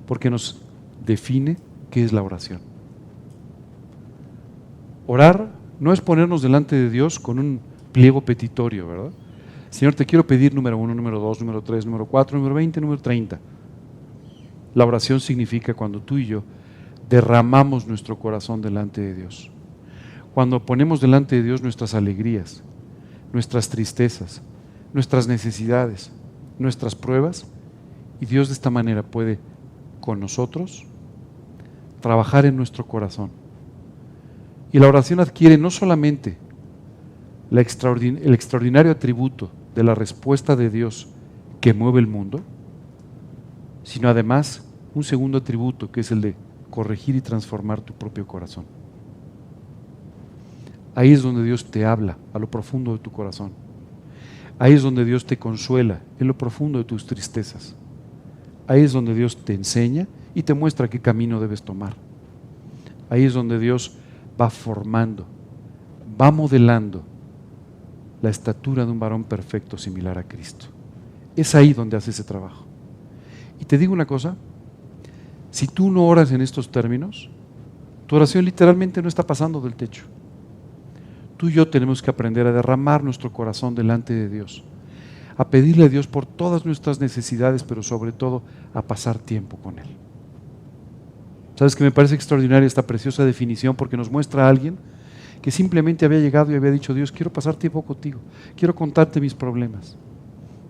Porque nos define qué es la oración. Orar no es ponernos delante de Dios con un pliego petitorio, ¿verdad? Señor, te quiero pedir número 1, número 2, número 3, número 4, número 20, número 30. La oración significa cuando tú y yo derramamos nuestro corazón delante de Dios. Cuando ponemos delante de Dios nuestras alegrías, nuestras tristezas, nuestras necesidades, nuestras pruebas, y Dios de esta manera puede con nosotros trabajar en nuestro corazón. Y la oración adquiere no solamente el extraordinario atributo de la respuesta de Dios que mueve el mundo, sino además un segundo atributo que es el de corregir y transformar tu propio corazón. Ahí es donde Dios te habla a lo profundo de tu corazón. Ahí es donde Dios te consuela en lo profundo de tus tristezas. Ahí es donde Dios te enseña y te muestra qué camino debes tomar. Ahí es donde Dios va formando, va modelando la estatura de un varón perfecto similar a Cristo. Es ahí donde hace ese trabajo. Y te digo una cosa, si tú no oras en estos términos, tu oración literalmente no está pasando del techo. Tú y yo tenemos que aprender a derramar nuestro corazón delante de Dios, a pedirle a Dios por todas nuestras necesidades, pero sobre todo a pasar tiempo con Él. ¿Sabes que me parece extraordinaria esta preciosa definición? Porque nos muestra a alguien que simplemente había llegado y había dicho, Dios, quiero pasar tiempo contigo, quiero contarte mis problemas,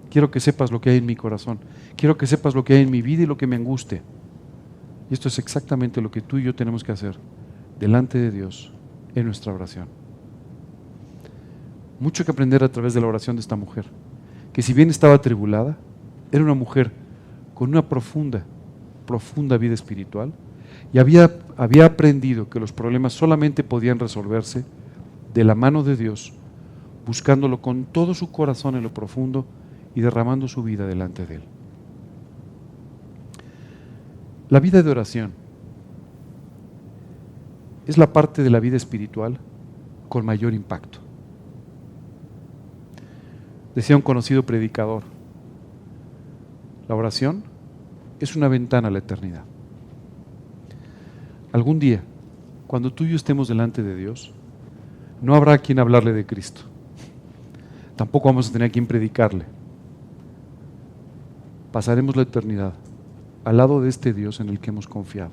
quiero que sepas lo que hay en mi corazón, quiero que sepas lo que hay en mi vida y lo que me angustia. Y esto es exactamente lo que tú y yo tenemos que hacer delante de Dios en nuestra oración. Mucho que aprender a través de la oración de esta mujer, que si bien estaba atribulada, era una mujer con una profunda vida espiritual y había aprendido que los problemas solamente podían resolverse de la mano de Dios, buscándolo con todo su corazón en lo profundo y derramando su vida delante de Él. La vida de oración es la parte de la vida espiritual con mayor impacto. Decía un conocido predicador, la oración es una ventana a la eternidad. Algún día, cuando tú y yo estemos delante de Dios, no habrá a quien hablarle de Cristo. Tampoco vamos a tener a quien predicarle. Pasaremos la eternidad al lado de este Dios en el que hemos confiado,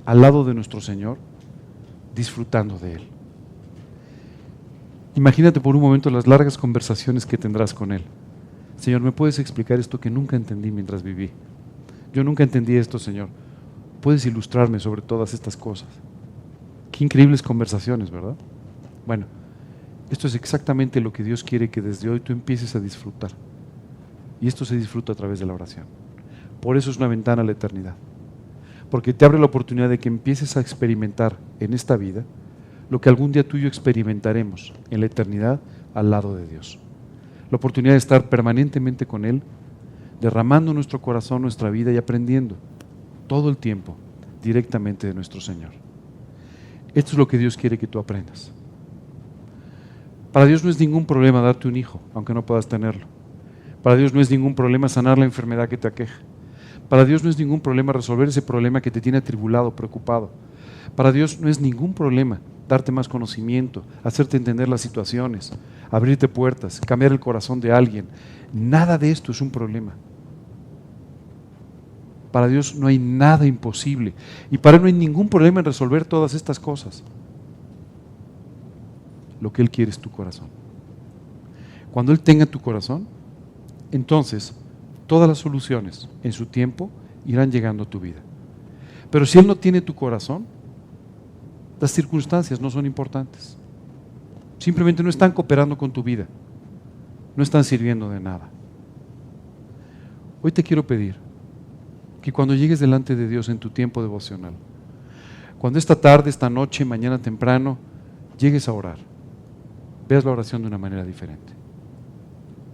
al lado de nuestro Señor, disfrutando de Él. Imagínate por un momento las largas conversaciones que tendrás con Él. Señor, ¿me puedes explicar esto que nunca entendí mientras viví? Yo nunca entendí esto, Señor. ¿Puedes ilustrarme sobre todas estas cosas? Qué increíbles conversaciones, ¿verdad? Bueno, esto es exactamente lo que Dios quiere que desde hoy tú empieces a disfrutar. Y esto se disfruta a través de la oración. Por eso es una ventana a la eternidad. Porque te abre la oportunidad de que empieces a experimentar en esta vida lo que algún día tú y yo experimentaremos en la eternidad al lado de Dios. La oportunidad de estar permanentemente con Él, derramando nuestro corazón, nuestra vida y aprendiendo todo el tiempo directamente de nuestro Señor. Esto es lo que Dios quiere que tú aprendas. Para Dios no es ningún problema darte un hijo, aunque no puedas tenerlo. Para Dios no es ningún problema sanar la enfermedad que te aqueja. Para Dios no es ningún problema resolver ese problema que te tiene atribulado, preocupado. Para Dios no es ningún problema darte más conocimiento, hacerte entender las situaciones, abrirte puertas, cambiar el corazón de alguien. Nada de esto es un problema. Para Dios no hay nada imposible. Y para Él no hay ningún problema en resolver todas estas cosas. Lo que Él quiere es tu corazón. Cuando Él tenga tu corazón, entonces todas las soluciones en su tiempo irán llegando a tu vida. Pero si Él no tiene tu corazón, las circunstancias no son importantes. Simplemente no están cooperando con tu vida. No están sirviendo de nada. Hoy te quiero pedir que cuando llegues delante de Dios en tu tiempo devocional, cuando esta tarde, esta noche, mañana temprano, llegues a orar, veas la oración de una manera diferente.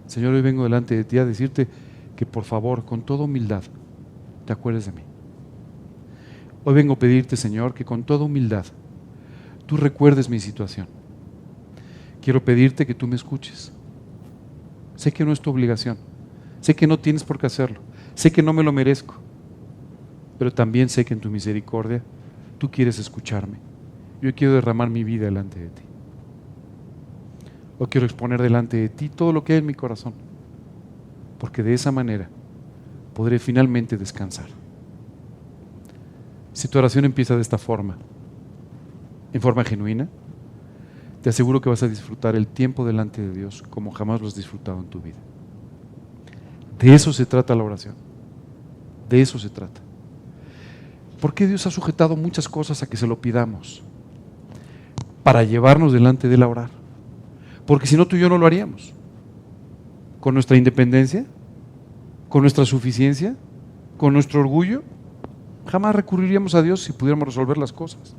Señor, hoy vengo delante de ti a decirte que por favor, con toda humildad, te acuerdes de mí. Hoy vengo a pedirte, Señor, que con toda humildad tú recuerdes mi situación. Quiero pedirte que tú me escuches. Sé que no es tu obligación, sé que no tienes por qué hacerlo, sé que no me lo merezco, pero también sé que en tu misericordia tú quieres escucharme. Yo quiero derramar mi vida delante de ti. Hoy quiero exponer delante de ti todo lo que hay en mi corazón, porque de esa manera podré finalmente descansar. Si tu oración empieza de esta forma, en forma genuina, te aseguro que vas a disfrutar el tiempo delante de Dios como jamás lo has disfrutado en tu vida. De eso se trata la oración. De eso se trata. ¿Por qué Dios ha sujetado muchas cosas a que se lo pidamos? Para llevarnos delante de Él a orar. Porque si no, tú y yo no lo haríamos. Con nuestra independencia, con nuestra suficiencia, con nuestro orgullo, jamás recurriríamos a Dios si pudiéramos resolver las cosas.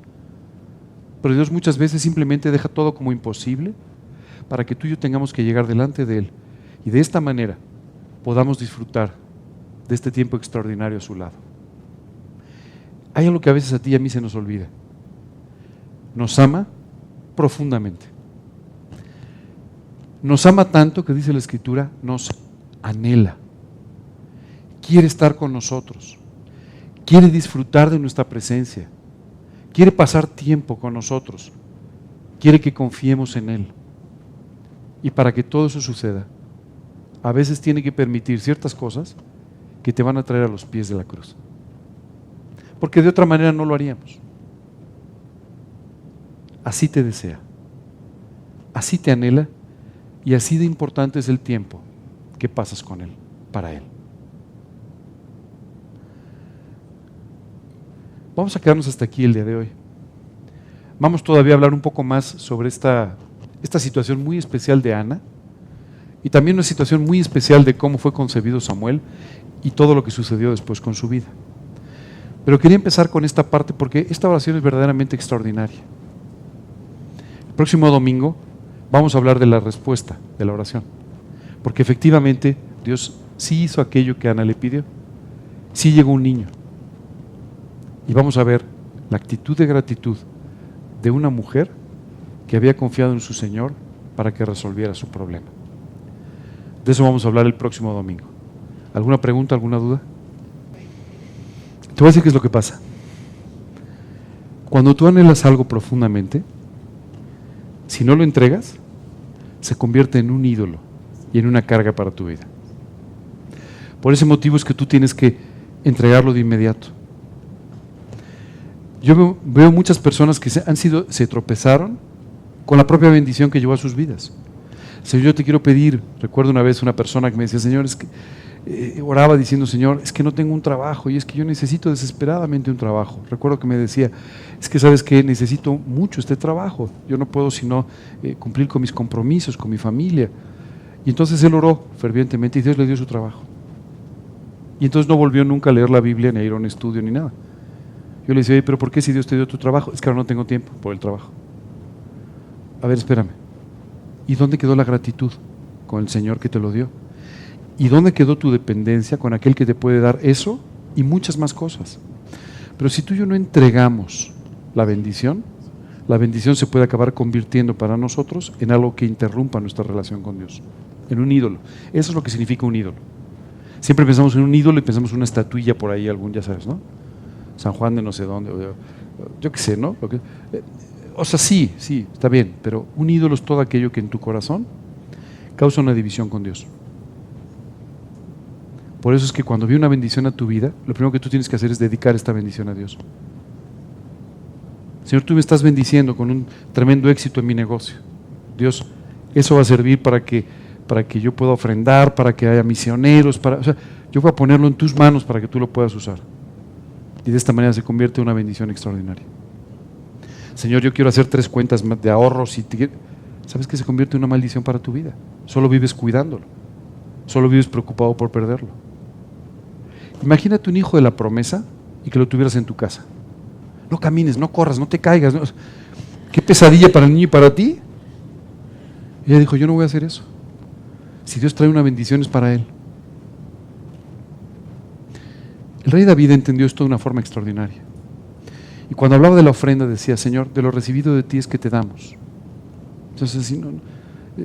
Pero Dios muchas veces simplemente deja todo como imposible para que tú y yo tengamos que llegar delante de Él y de esta manera podamos disfrutar de este tiempo extraordinario a su lado. Hay algo que a veces a ti y a mí se nos olvida. Nos ama profundamente. Nos ama tanto que dice la Escritura, nos anhela. Quiere estar con nosotros. Quiere disfrutar de nuestra presencia. Quiere pasar tiempo con nosotros. Quiere que confiemos en Él. Y para que todo eso suceda, a veces tiene que permitir ciertas cosas que te van a traer a los pies de la cruz. Porque de otra manera no lo haríamos. Así te desea. Así te anhela y así de importante es el tiempo que pasas con Él, para Él. Vamos a quedarnos hasta aquí el día de hoy. Vamos todavía a hablar un poco más sobre esta situación muy especial de Ana y también una situación muy especial de cómo fue concebido Samuel y todo lo que sucedió después con su vida. Pero quería empezar con esta parte porque esta oración es verdaderamente extraordinaria. El próximo domingo vamos a hablar de la respuesta de la oración, porque efectivamente Dios sí hizo aquello que Ana le pidió. Sí llegó un niño. Y vamos a ver la actitud de gratitud de una mujer que había confiado en su Señor para que resolviera su problema. De eso vamos a hablar el próximo domingo. ¿Alguna pregunta, alguna duda? Te voy a decir qué es lo que pasa. Cuando tú anhelas algo profundamente, si no lo entregas, se convierte en un ídolo y en una carga para tu vida. Por ese motivo es que tú tienes que entregarlo de inmediato. Yo veo muchas personas que se tropezaron con la propia bendición que llevó a sus vidas. Señor, yo te quiero pedir, recuerdo una vez una persona que me decía, Señor, es que oraba diciendo, Señor, es que no tengo un trabajo y es que yo necesito desesperadamente un trabajo. Recuerdo que me decía, es que sabes que necesito mucho este trabajo, yo no puedo sino cumplir con mis compromisos, con mi familia. Y entonces él oró fervientemente y Dios le dio su trabajo. Y entonces no volvió nunca a leer la Biblia, ni a ir a un estudio, ni nada. Yo le decía, oye, pero ¿por qué si Dios te dio tu trabajo? Es que ahora no tengo tiempo por el trabajo. A ver, espérame. ¿Y dónde quedó la gratitud con el Señor que te lo dio? ¿Y dónde quedó tu dependencia con aquel que te puede dar eso y muchas más cosas? Pero si tú y yo no entregamos la bendición, la bendición se puede acabar convirtiendo para nosotros en algo que interrumpa nuestra relación con Dios, en un ídolo. Eso es lo que significa un ídolo. Siempre pensamos en un ídolo y pensamos en una estatuilla por ahí, algún, ya sabes, ¿no? San Juan de no sé dónde, yo qué sé, ¿no? O sea, sí, está bien, pero un ídolo es todo aquello que en tu corazón causa una división con Dios. Por eso es que cuando viene una bendición a tu vida, lo primero que tú tienes que hacer es dedicar esta bendición a Dios. Señor, tú me estás bendiciendo con un tremendo éxito en mi negocio. Dios, eso va a servir para que yo pueda ofrendar, para que haya misioneros, o sea, yo voy a ponerlo en tus manos para que tú lo puedas usar. Y de esta manera se convierte en una bendición extraordinaria. Señor, yo quiero hacer 3 cuentas de ahorros y ¿sabes qué? Se convierte en una maldición para tu vida. Solo vives cuidándolo. Solo vives preocupado por perderlo. Imagínate un hijo de la promesa y que lo tuvieras en tu casa. No camines, no corras, no te caigas. No. Qué pesadilla para el niño y para ti. Y ella dijo, yo no voy a hacer eso. Si Dios trae una bendición es para él. El rey David entendió esto de una forma extraordinaria. Y cuando hablaba de la ofrenda decía, Señor, de lo recibido de ti es que te damos. Entonces,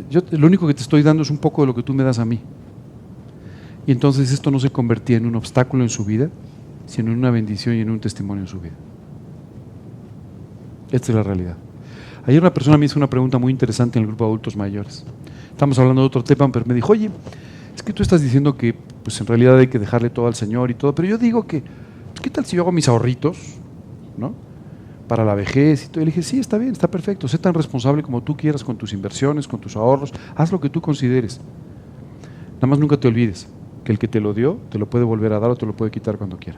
yo lo único que te estoy dando es un poco de lo que tú me das a mí. Y entonces esto no se convertía en un obstáculo en su vida, sino en una bendición y en un testimonio en su vida. Esta es la realidad. Ayer una persona me hizo una pregunta muy interesante en el grupo de adultos mayores. Estamos hablando de otro tema, pero me dijo, oye, es que tú estás diciendo que pues en realidad hay que dejarle todo al Señor y todo, pero yo digo que, ¿qué tal si yo hago mis ahorritos, ¿no? Para la vejez y todo? Y le dije, sí, está bien, está perfecto, sé tan responsable como tú quieras con tus inversiones, con tus ahorros, haz lo que tú consideres. Nada más nunca te olvides que el que te lo dio, te lo puede volver a dar o te lo puede quitar cuando quiera.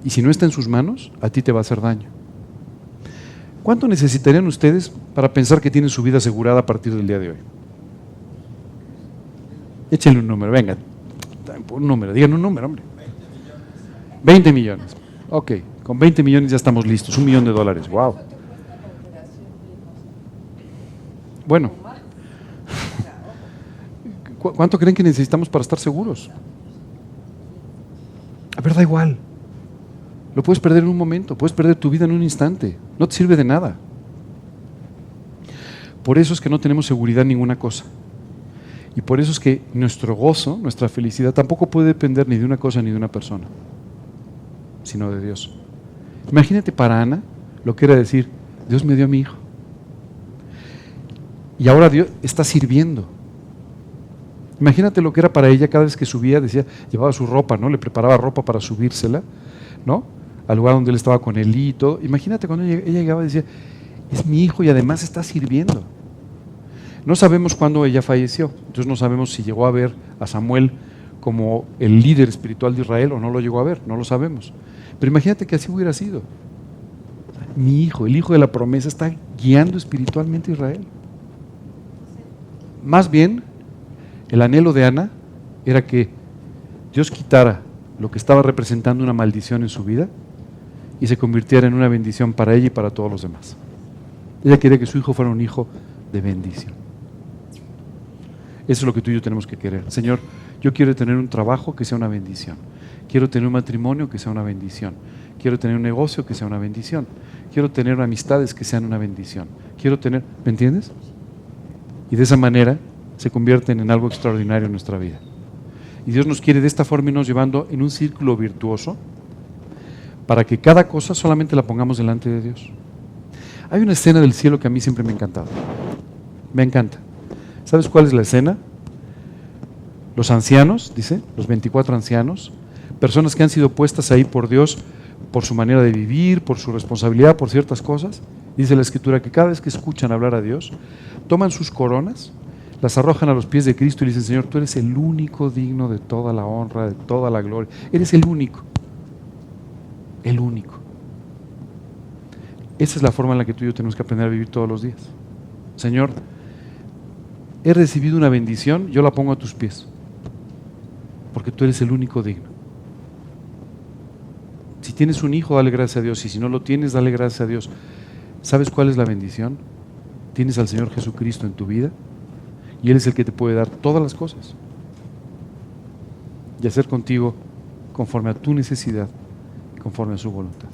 Y si no está en sus manos, a ti te va a hacer daño. ¿Cuánto necesitarían ustedes para pensar que tienen su vida asegurada a partir del día de hoy? Échenle un número, venga, un número, digan un número, hombre. 20 millones. Ok, con 20 millones ya estamos listos, $1 millón. Wow. Bueno, ¿cuánto creen que necesitamos para estar seguros? A ver, da igual. Lo puedes perder en un momento, puedes perder tu vida en un instante. No te sirve de nada. Por eso es que no tenemos seguridad en ninguna cosa. Y por eso es que nuestro gozo, nuestra felicidad, tampoco puede depender ni de una cosa ni de una persona, sino de Dios. Imagínate para Ana lo que era decir, Dios me dio a mi hijo. Y ahora Dios está sirviendo. Imagínate lo que era para ella cada vez que subía, decía, llevaba su ropa, ¿no? Le preparaba ropa para subírsela, ¿no? Al lugar donde él estaba con Elí y todo. Imagínate cuando ella llegaba y decía, es mi hijo y además está sirviendo. No sabemos cuándo ella falleció, entonces no sabemos si llegó a ver a Samuel como el líder espiritual de Israel o no lo llegó a ver, no lo sabemos. Pero imagínate que así hubiera sido. Mi hijo, el hijo de la promesa, está guiando espiritualmente a Israel. Más bien, el anhelo de Ana era que Dios quitara lo que estaba representando una maldición en su vida y se convirtiera en una bendición para ella y para todos los demás. Ella quería que su hijo fuera un hijo de bendición. Eso es lo que tú y yo tenemos que querer. Señor, yo quiero tener un trabajo que sea una bendición. Quiero tener un matrimonio que sea una bendición. Quiero tener un negocio que sea una bendición. Quiero tener amistades que sean una bendición. Quiero tener, ¿me entiendes? Y de esa manera se convierten en algo extraordinario en nuestra vida. Y Dios nos quiere de esta forma irnos llevando en un círculo virtuoso para que cada cosa solamente la pongamos delante de Dios. Hay una escena del cielo que a mí siempre me ha encantado. Me encanta. ¿Sabes cuál es la escena? Los ancianos, dice, los 24 ancianos, personas que han sido puestas ahí por Dios por su manera de vivir, por su responsabilidad, por ciertas cosas. Dice la Escritura que cada vez que escuchan hablar a Dios, toman sus coronas, las arrojan a los pies de Cristo y le dicen, Señor, tú eres el único digno de toda la honra, de toda la gloria. Eres el único. El único. Esa es la forma en la que tú y yo tenemos que aprender a vivir todos los días. Señor, he recibido una bendición, yo la pongo a tus pies, porque tú eres el único digno. Si tienes un hijo, dale gracias a Dios, y si no lo tienes, dale gracias a Dios. ¿Sabes cuál es la bendición? Tienes al Señor Jesucristo en tu vida, y Él es el que te puede dar todas las cosas, y hacer contigo conforme a tu necesidad, conforme a su voluntad.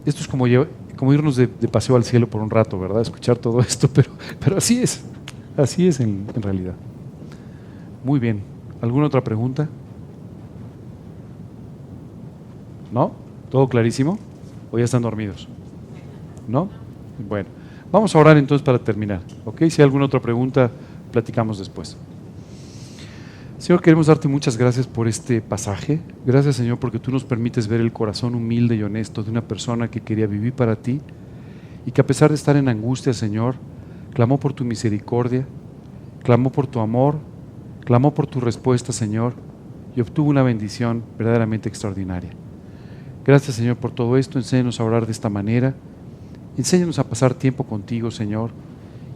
Esto es como irnos de paseo al cielo por un rato, ¿verdad? Escuchar todo esto, pero así es en realidad. Muy bien. ¿Alguna otra pregunta? ¿No? ¿Todo clarísimo? ¿O ya están dormidos? ¿No? Bueno, vamos a orar entonces para terminar, ¿ok? Si hay alguna otra pregunta, platicamos después. Señor, queremos darte muchas gracias por este pasaje. Gracias, Señor, porque tú nos permites ver el corazón humilde y honesto de una persona que quería vivir para ti y que a pesar de estar en angustia, Señor, clamó por tu misericordia, clamó por tu amor, clamó por tu respuesta, Señor, y obtuvo una bendición verdaderamente extraordinaria. Gracias, Señor, por todo esto. Enséñanos a orar de esta manera. Enséñanos a pasar tiempo contigo, Señor,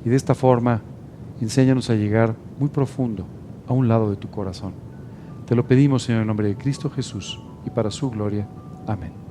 y de esta forma, enséñanos a llegar muy profundo a un lado de tu corazón. Te lo pedimos, Señor, en nombre de Cristo Jesús y para su gloria. Amén.